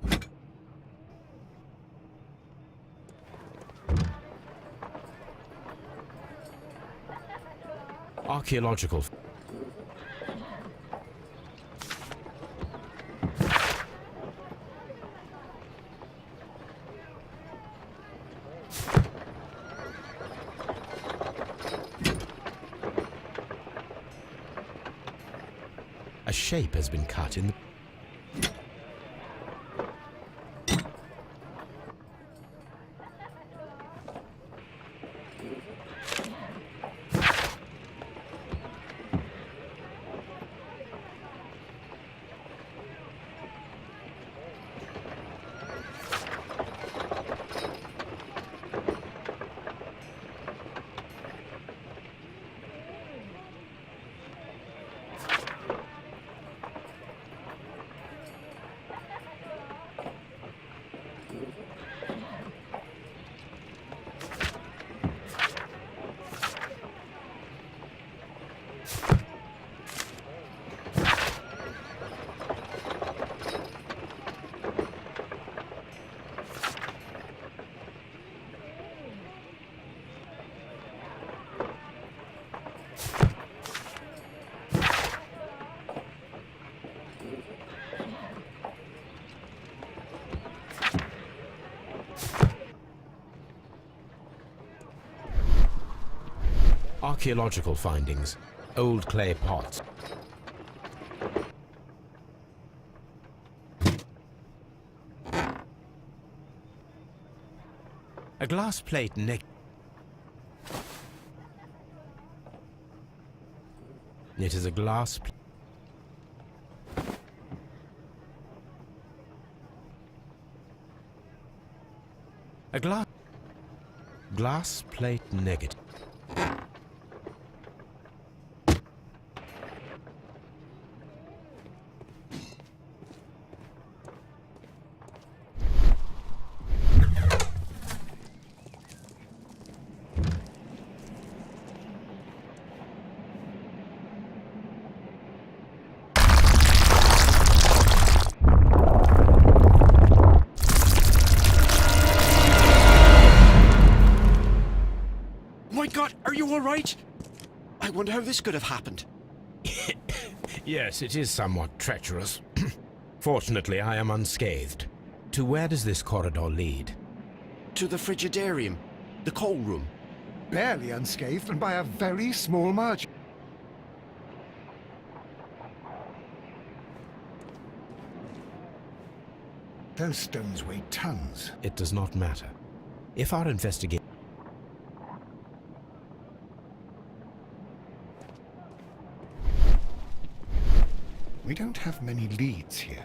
Archaeological... A shape has been cut in the... Archaeological findings. Old clay pots. A glass plate neck. It is a glass plate. A glass plate negative. My God, are you all right? I wonder how this could have happened. Yes, it is somewhat treacherous. Fortunately, I am unscathed. To where does this corridor lead? to the frigidarium, the coal room. Barely unscathed and by a very small margin. Those stones weigh tons. It does not matter. If our investigation... We don't have many leads here.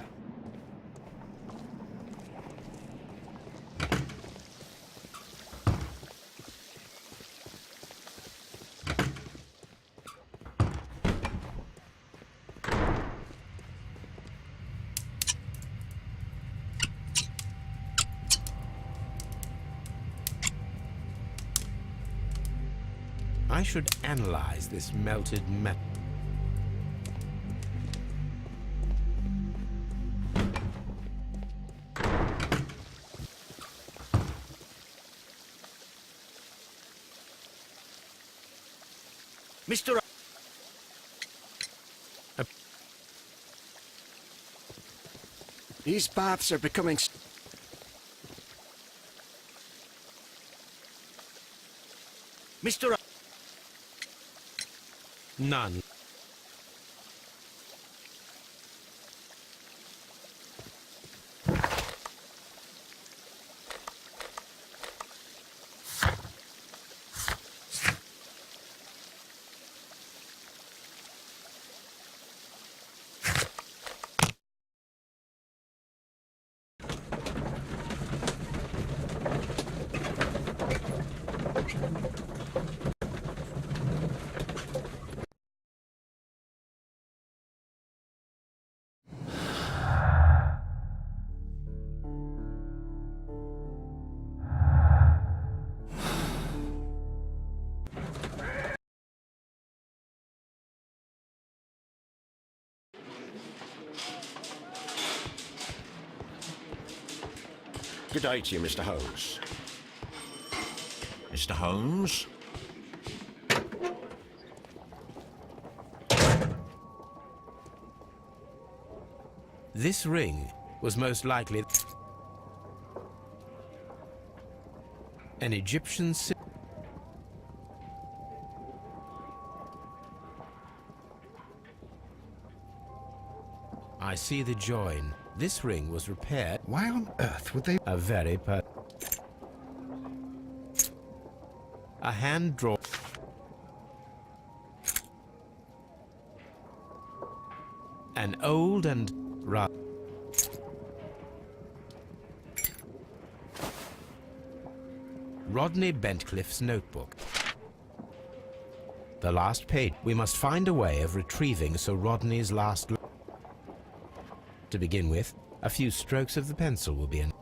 I should analyze this melted metal. Mr. These baths are becoming... Mr. None. Good day to you, Mr. Holmes. Mr. Holmes? This ring was most likely an Egyptian symbol. I see the join. This ring was repaired. Why on earth would they... A very a hand drawn. An old and rather... Rodney Bentcliffe's notebook. The last page. We must find a way of retrieving Sir Rodney's last... To begin with, a few strokes of the pencil will be enough.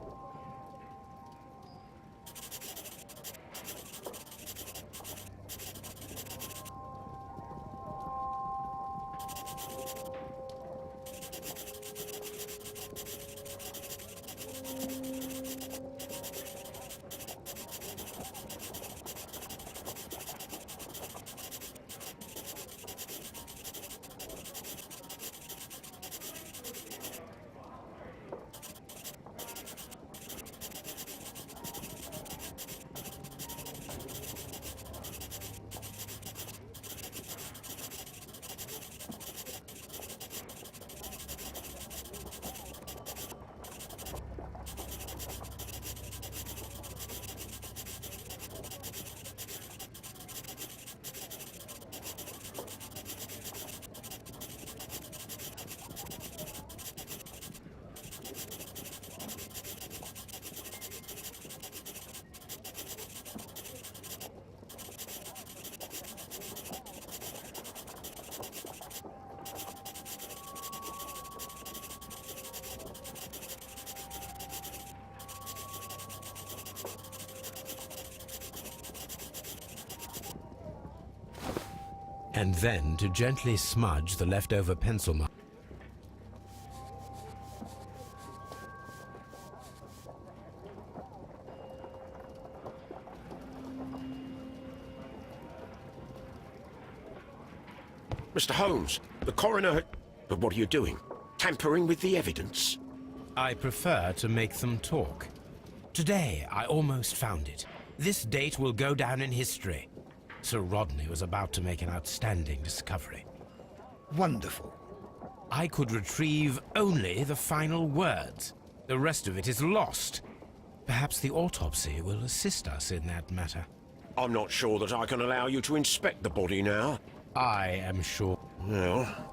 And then to gently smudge the leftover pencil mark. Mr. Holmes, the coroner... But what are you doing? Tampering with the evidence? I prefer to make them talk. Today, I almost found it. This date will go down in history. Sir Rodney was about to make an outstanding discovery. Wonderful. I could retrieve only the final words. The rest of it is lost. Perhaps the autopsy will assist us in that matter. I'm not sure that I can allow you to inspect the body now. I am sure. Well,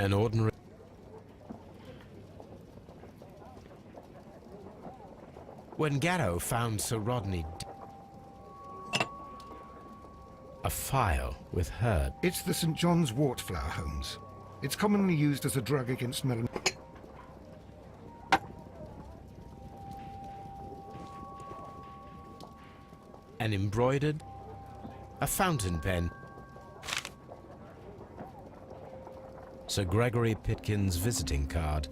An ordinary... When Garrow found Sir Rodney... A file with herb. It's the St. John's wort flower, Holmes. It's commonly used as a drug against melanoma. An embroidered... A fountain pen. Sir Gregory Pitkin's visiting card.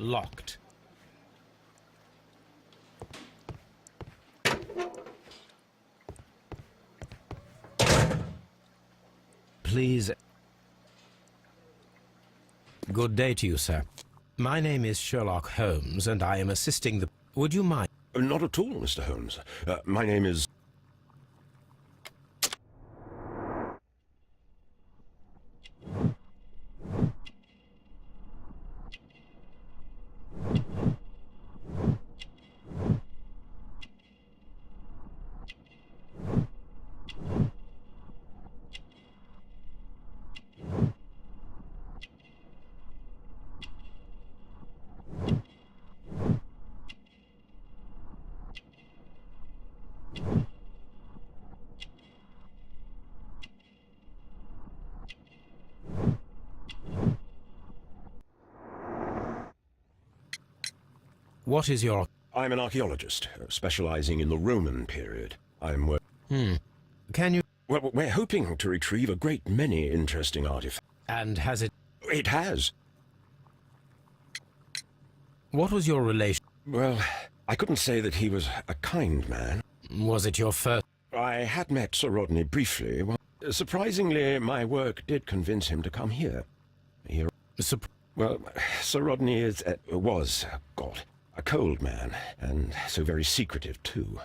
Locked. Please. Good day to you, sir. My name is Sherlock Holmes, and I am assisting the... Would you mind? not at all, Mr. Holmes. My name is... What is your... I'm an archaeologist, specializing in the Roman period. I'm... Can you... Well, we're hoping to retrieve a great many interesting artifacts. And has it... It has. What was your relation... Well, I couldn't say that he was a kind man. Was it your first... I had met Sir Rodney briefly. Well, surprisingly, my work did convince him to come here. Well, Sir Rodney was, God, a cold man, and so very secretive, too.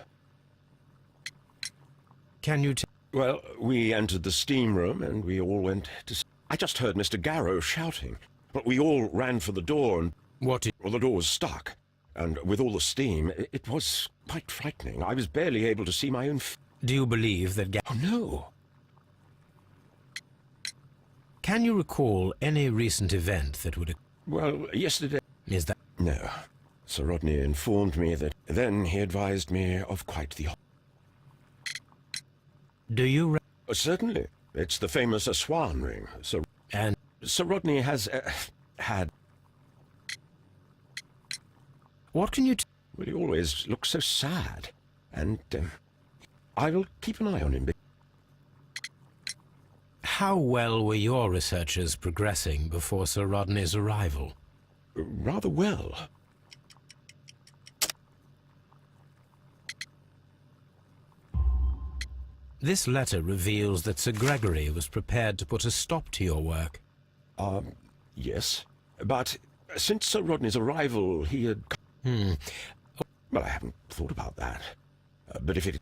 Can you Well, we entered the steam room, and we all went to... I just heard Mr. Garrow shouting, but we all ran for the door, and... Well, the door was stuck, and with all the steam, it was quite frightening. I was barely able to see my own... Do you believe that... Oh, no. Can you recall any recent event that would... Well, yesterday... Is that... No. Sir Rodney informed me that... Then he advised me of quite the... Do you... Certainly. It's the famous Swan ring. And... Sir Rodney has... had... What can you... Well, he always looks so sad. And... I will keep an eye on him. How well were your researchers progressing before Sir Rodney's arrival? Rather well. This letter reveals that Sir Gregory was prepared to put a stop to your work. Yes. But since Sir Rodney's arrival, he had... Well, I haven't thought about that. But if it...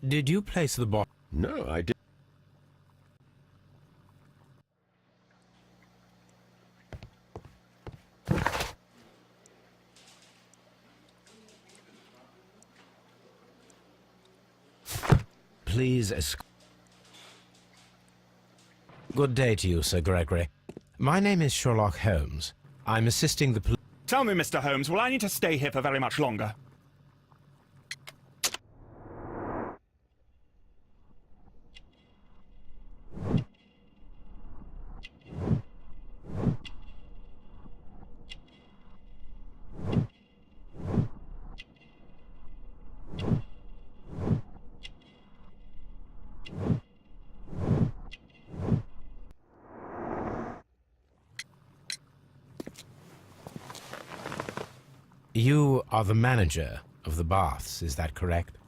Did you place the bottle? No, I did. Please Good day to you, Sir Gregory. My name is Sherlock Holmes. I'm assisting the police. Tell me, Mr. Holmes, will I need to stay here for very much longer? You are the manager of the baths, is that correct?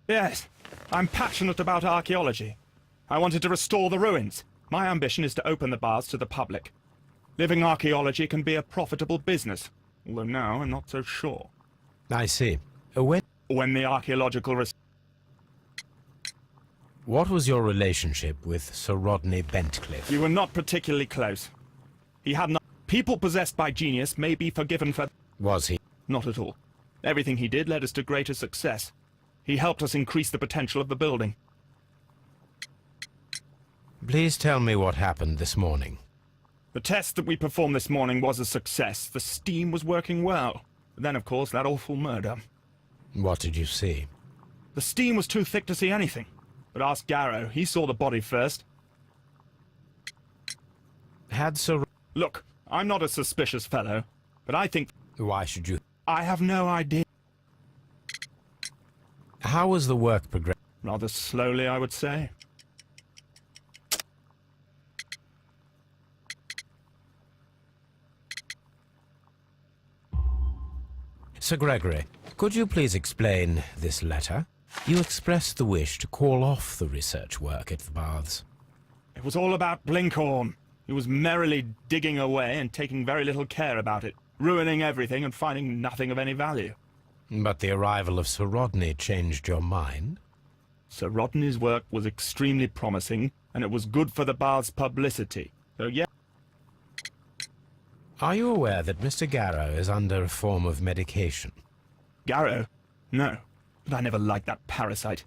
Yes. I'm passionate about archaeology. I wanted to restore the ruins. My ambition is to open the baths to the public. Living archaeology can be a profitable business, although now I'm not so sure. I see. When the archaeological... What was your relationship with Sir Rodney Bentcliffe? We were not particularly close. He had not... People possessed by genius may be forgiven for... Was he? Not at all. Everything he did led us to greater success. He helped us increase the potential of the building. Please tell me what happened this morning. The test that we performed this morning was a success. The steam was working well. But then, of course, that awful murder. What did you see? The steam was too thick to see anything. But ask Garrow. He saw the body first. Had Sir... Look, I'm not a suspicious fellow, but I think... Why should you... I have no idea. How was the work progressing? Rather slowly, I would say. Sir Gregory, could you please explain this letter? You expressed the wish to call off the research work at the baths. It was all about Blinkhorn. He was merrily digging away and taking very little care about it, ruining everything and finding nothing of any value. But the arrival of Sir Rodney changed your mind? Sir Rodney's work was extremely promising, and it was good for the bath's publicity. So, yeah. Are you aware that Mr. Garrow is under a form of medication? Garrow? No. But I never liked that parasite.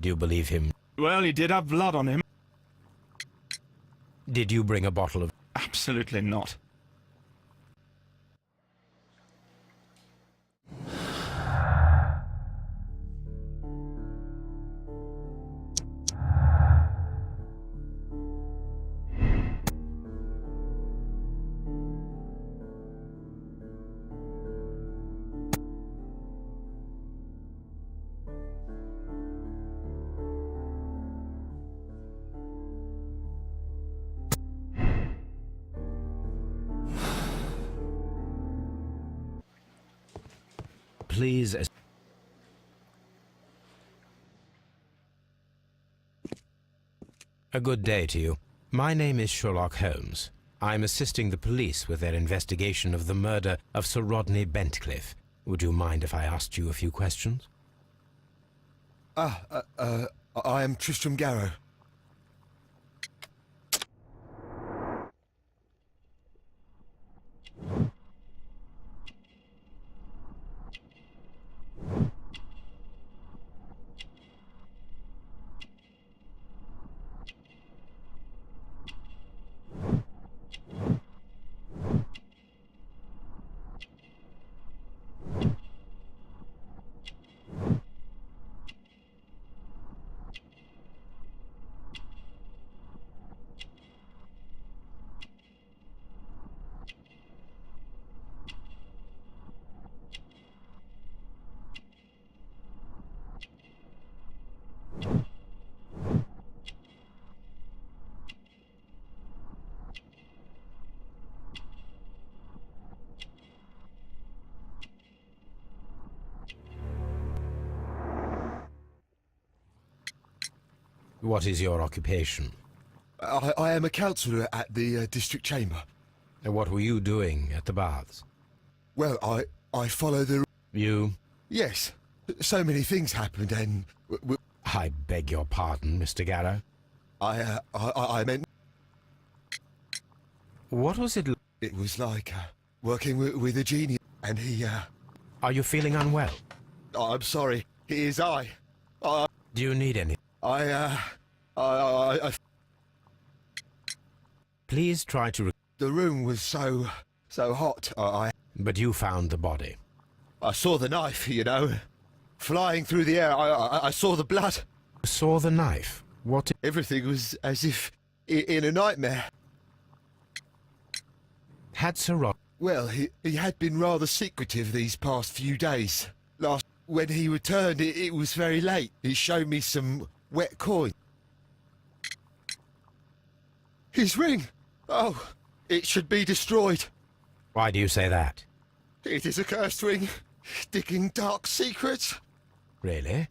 Do you believe him? Well, he did have blood on him. Did you bring a bottle of... Absolutely not. Please... A good day to you. My name is Sherlock Holmes. I'm assisting the police with their investigation of the murder of Sir Rodney Bentcliffe. Would you mind if I asked you a few questions? I am Tristram Garrow. What is your occupation? I am a councillor at the district chamber. And what were you doing at the baths? Well, I follow the... You? Yes. So many things happened and... I beg your pardon, Mr. Garrow. I meant... What was it? It was like working with a genius, and he... Are you feeling unwell? I'm sorry. It is I. Do you need any? Please try to... The room was so hot, But you found the body. I saw the knife, you know, flying through the air. I saw the blood. Saw the knife? What? Everything was as if in a nightmare. Had Sir Rod... Well, he had been rather secretive these past few days. When he returned, it was very late. He showed me some wet coin. His ring! Oh, it should be destroyed. Why do you say that? It is a cursed ring, digging dark secrets. Really?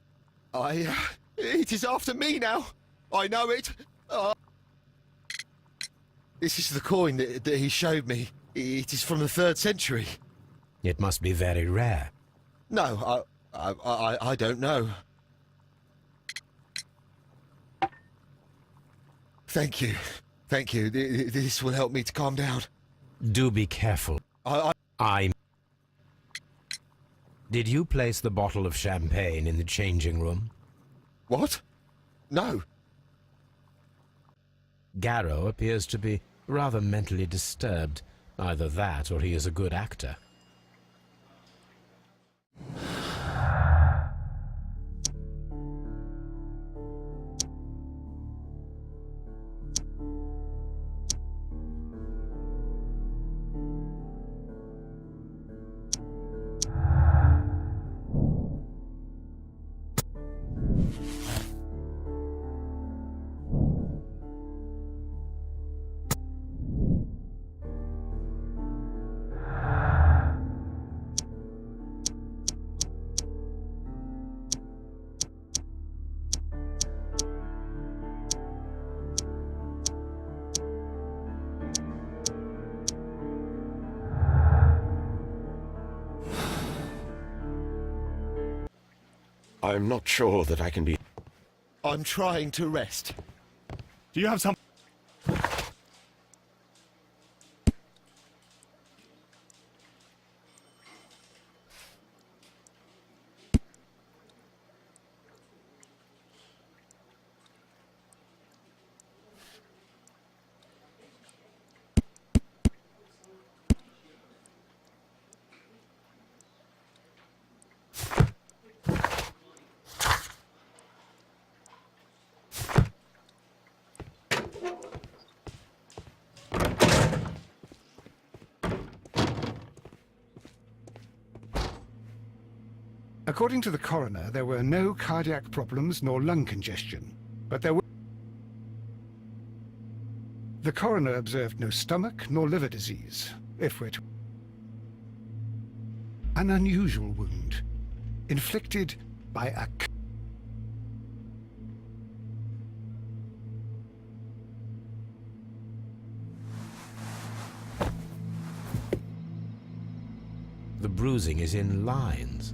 It is after me now. I know it. This is the coin that he showed me. It is from the 3rd century. It must be very rare. No, I don't know. Thank you. Thank you. This will help me to calm down. Do be careful. Did you place the bottle of champagne in the changing room? What? No. Garrow appears to be rather mentally disturbed. Either that, or he is a good actor. I'm not sure that I can be... I'm trying to rest. Do you have some... According to the coroner, there were no cardiac problems nor lung congestion, but there were... The coroner observed no stomach nor liver disease, if we're to... An unusual wound, inflicted by a... The bruising is in lines.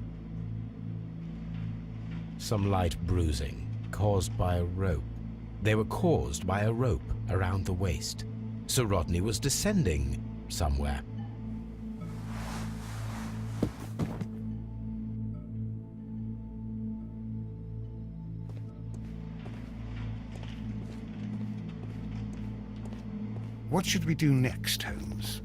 Some light bruising, caused by a rope. They were caused by a rope around the waist. Sir Rodney was descending somewhere. What should we do next, Holmes?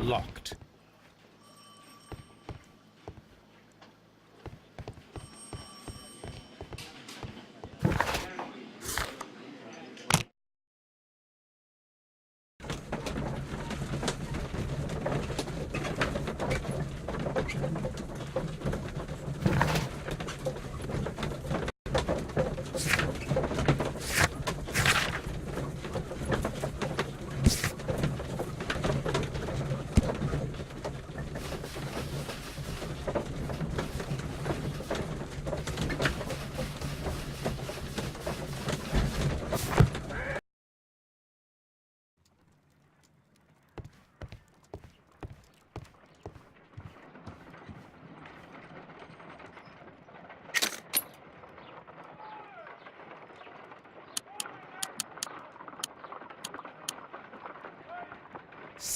Locked.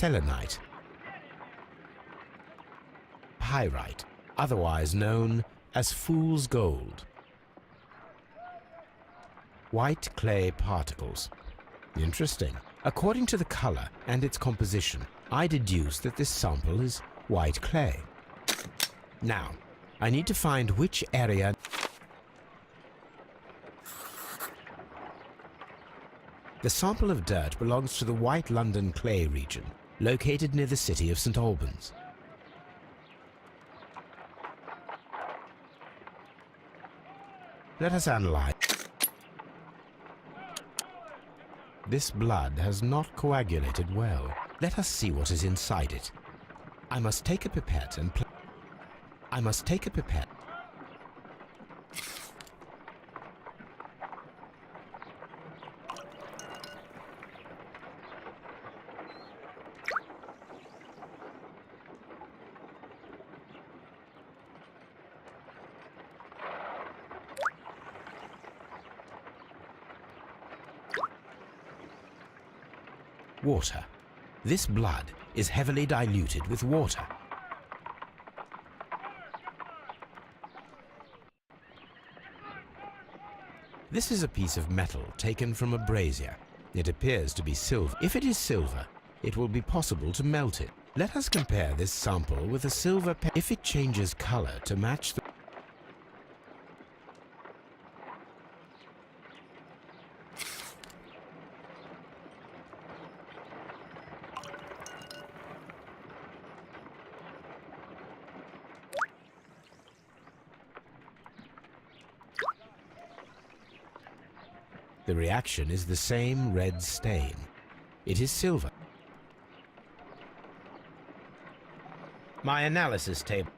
selenite, pyrite, otherwise known as fool's gold. White clay particles. Interesting. According to the color and its composition, I deduce that this sample is white clay. Now, I need to find which area. The sample of dirt belongs to the White London clay region, located near the city of St. Albans. Let us analyze. This blood has not coagulated well. Let us see what is inside it. I must take a pipette and I must take a pipette. Water. This blood is heavily diluted with water. This is a piece of metal taken from a brazier. It appears to be silver. If it is silver, it will be possible to melt it. Let us compare this sample with a silver pen. If it changes color to match the The reaction is the same red stain. It is silver. My analysis table.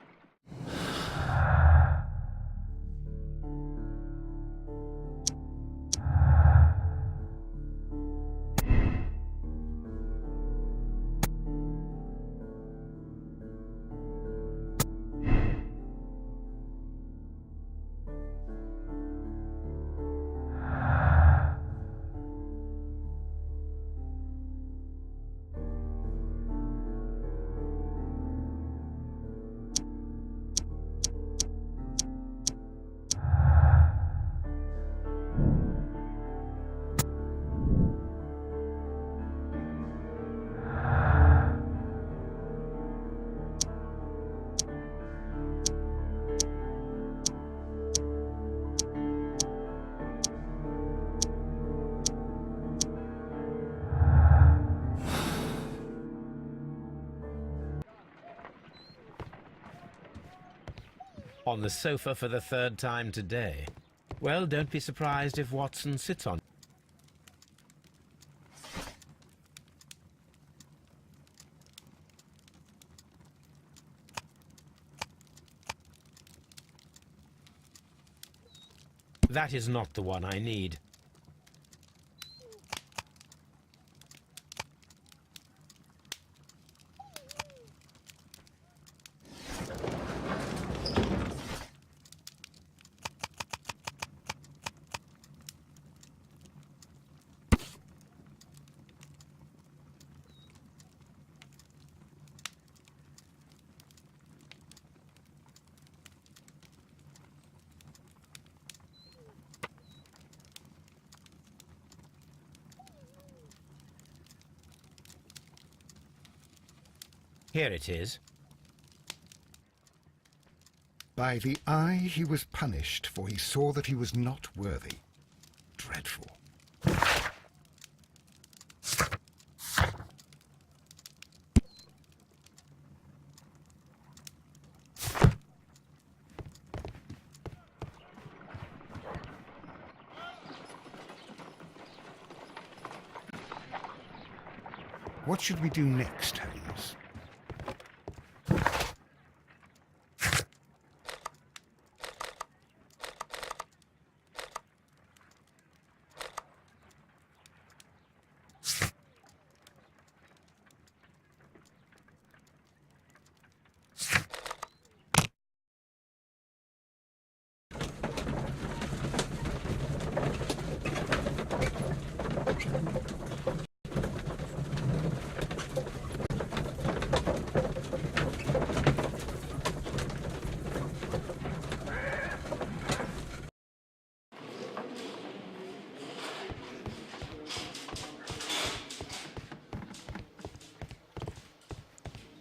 On the sofa for the third time today. Well, don't be surprised if Watson sits on. That is not the one I need. Here it is. By the eye he was punished, for he saw that he was not worthy. Dreadful. What should we do next, Holmes?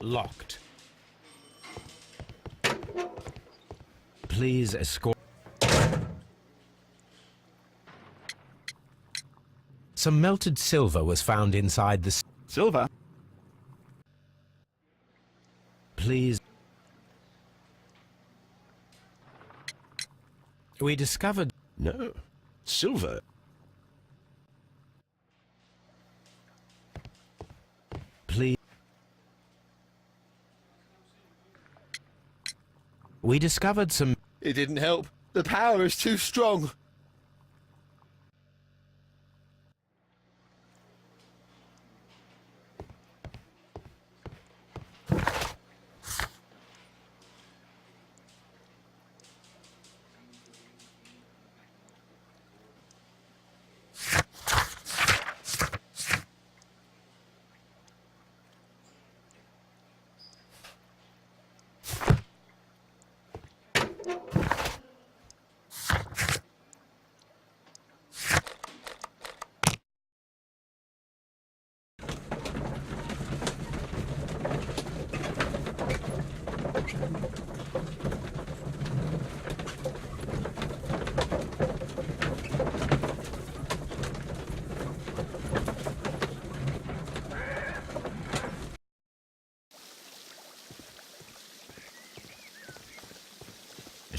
Locked. Please escort. Some melted silver was found inside the... Silver? Please. We discovered... No. Silver. Please. We discovered some... It didn't help. The power is too strong.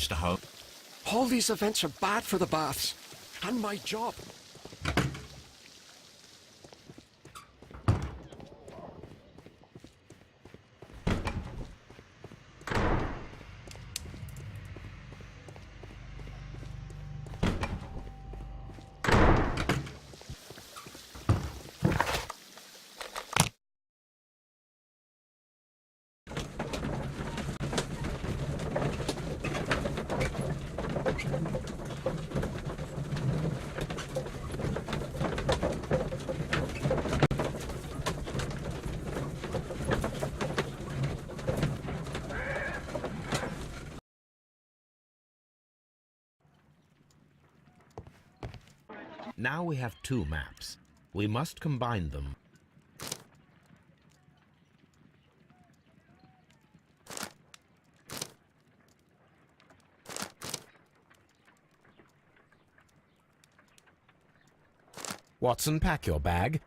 Mr. Holmes. All these events are bad for the baths. And my job. Now we have two maps. We must combine them. Watson, pack your bag.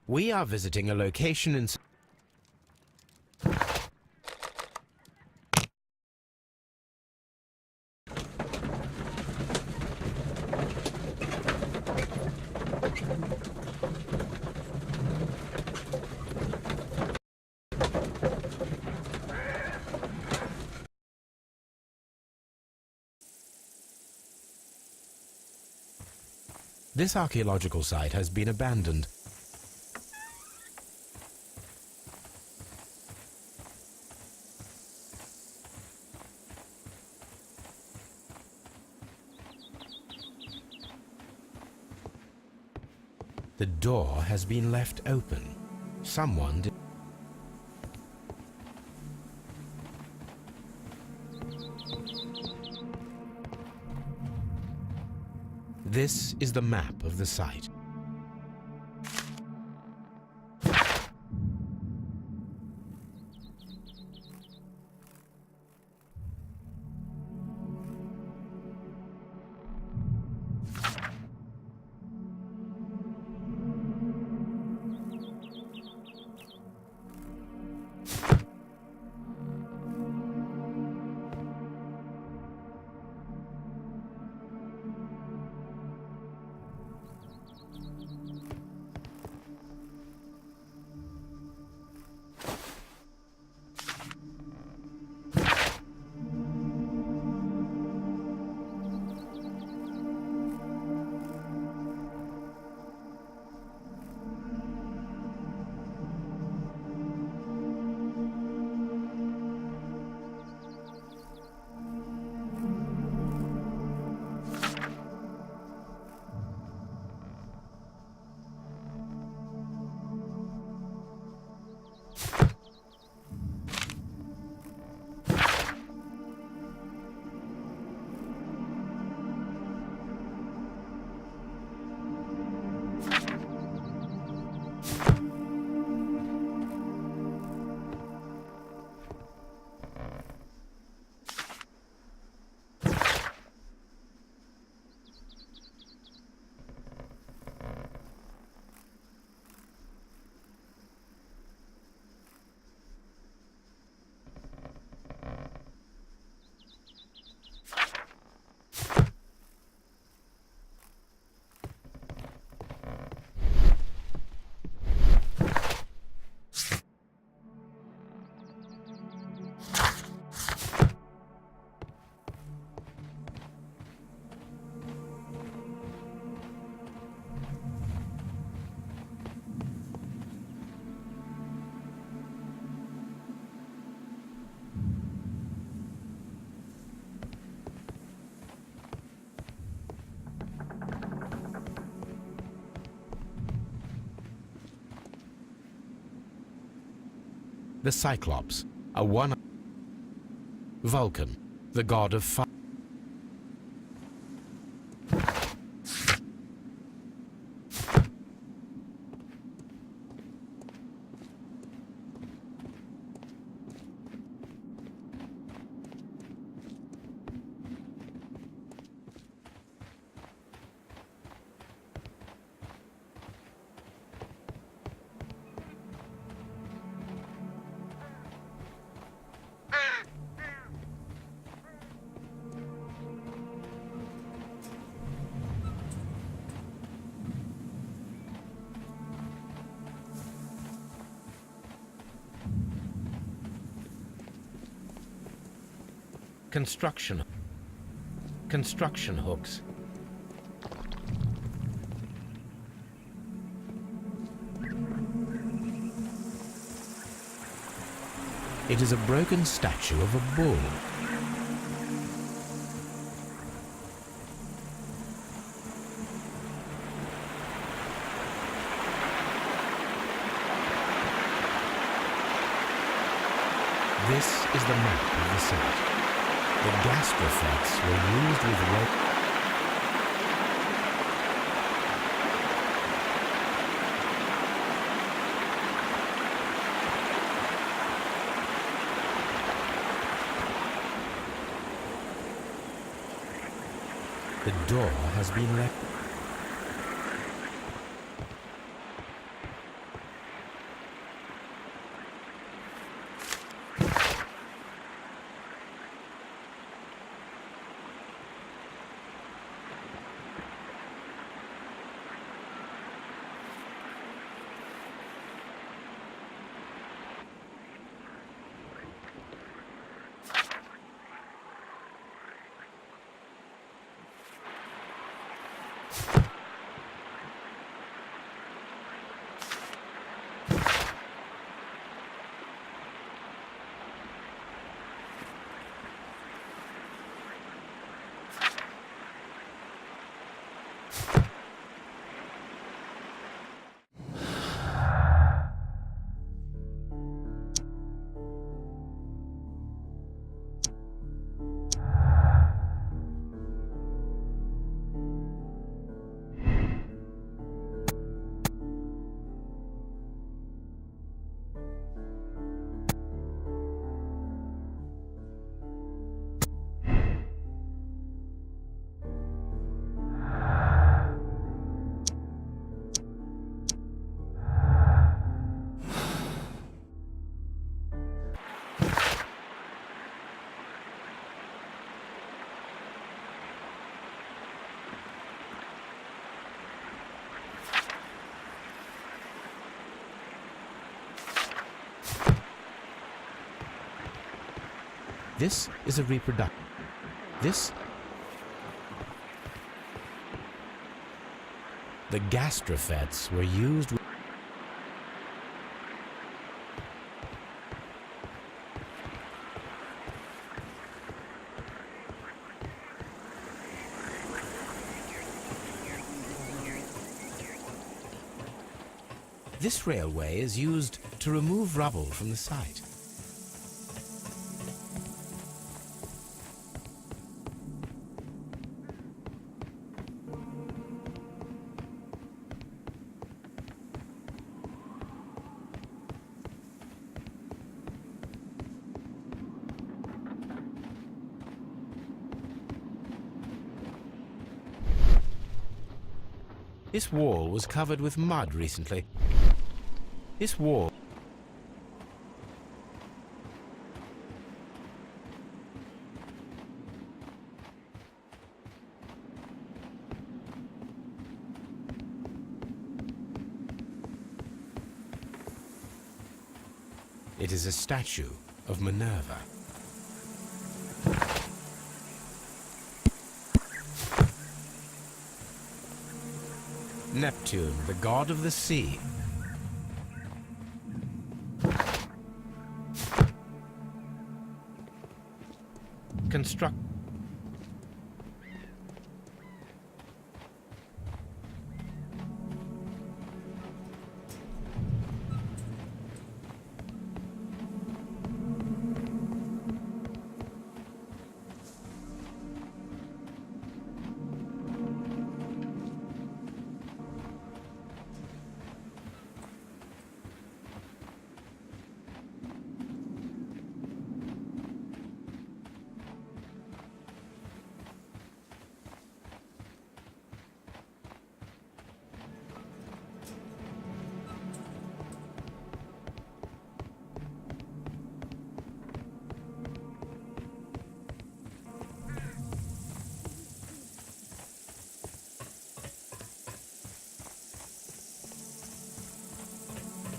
We are visiting a location in... This archaeological site has been abandoned. The door has been left open. Someone did... This is the map of the site. The Cyclops, a one... Vulcan, the god of fire. Construction hooks. It is a broken statue of a bull. This is the map of the site. The gastrofex were used with rope. The door has been wrecked. This is a reproduction. The gastrofets were used with... This railway is used to remove rubble from the site. This wall was covered with mud recently. This wall... It is a statue of Minerva. Neptune, the god of the sea. Construct...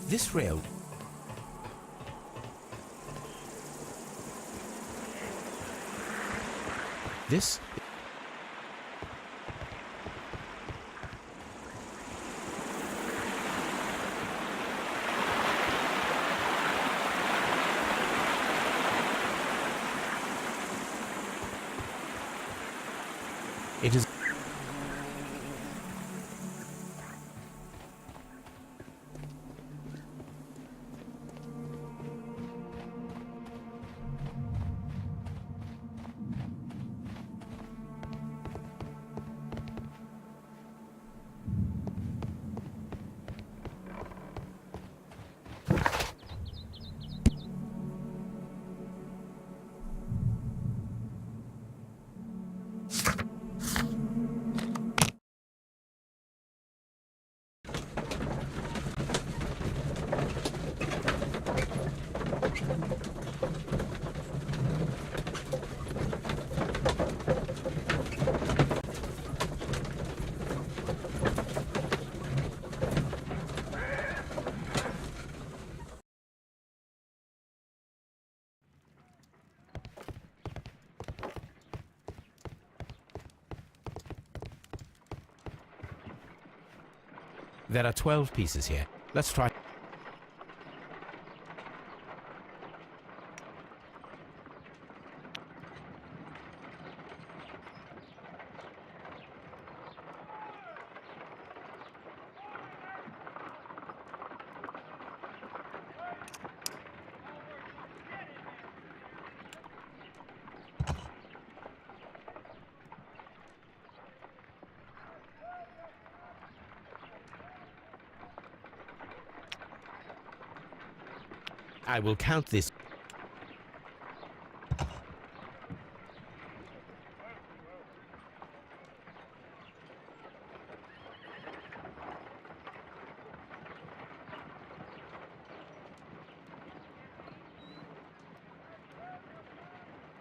This rail... This... It is... There are 12 pieces here. Let's try... I will count this.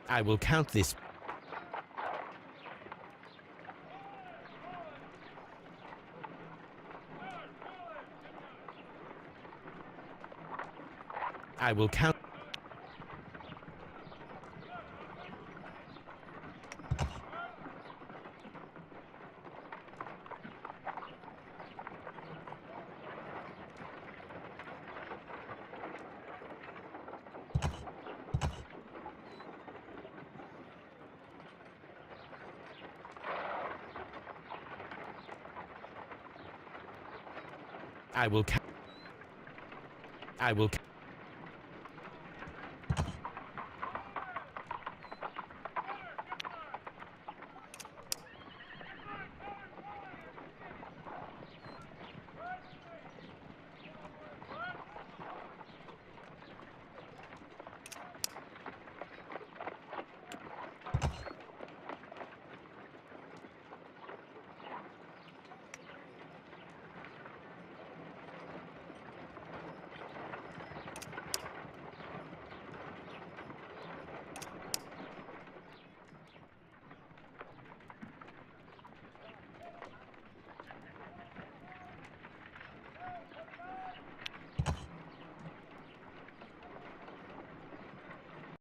I will count this. I will count. I will count. I will count.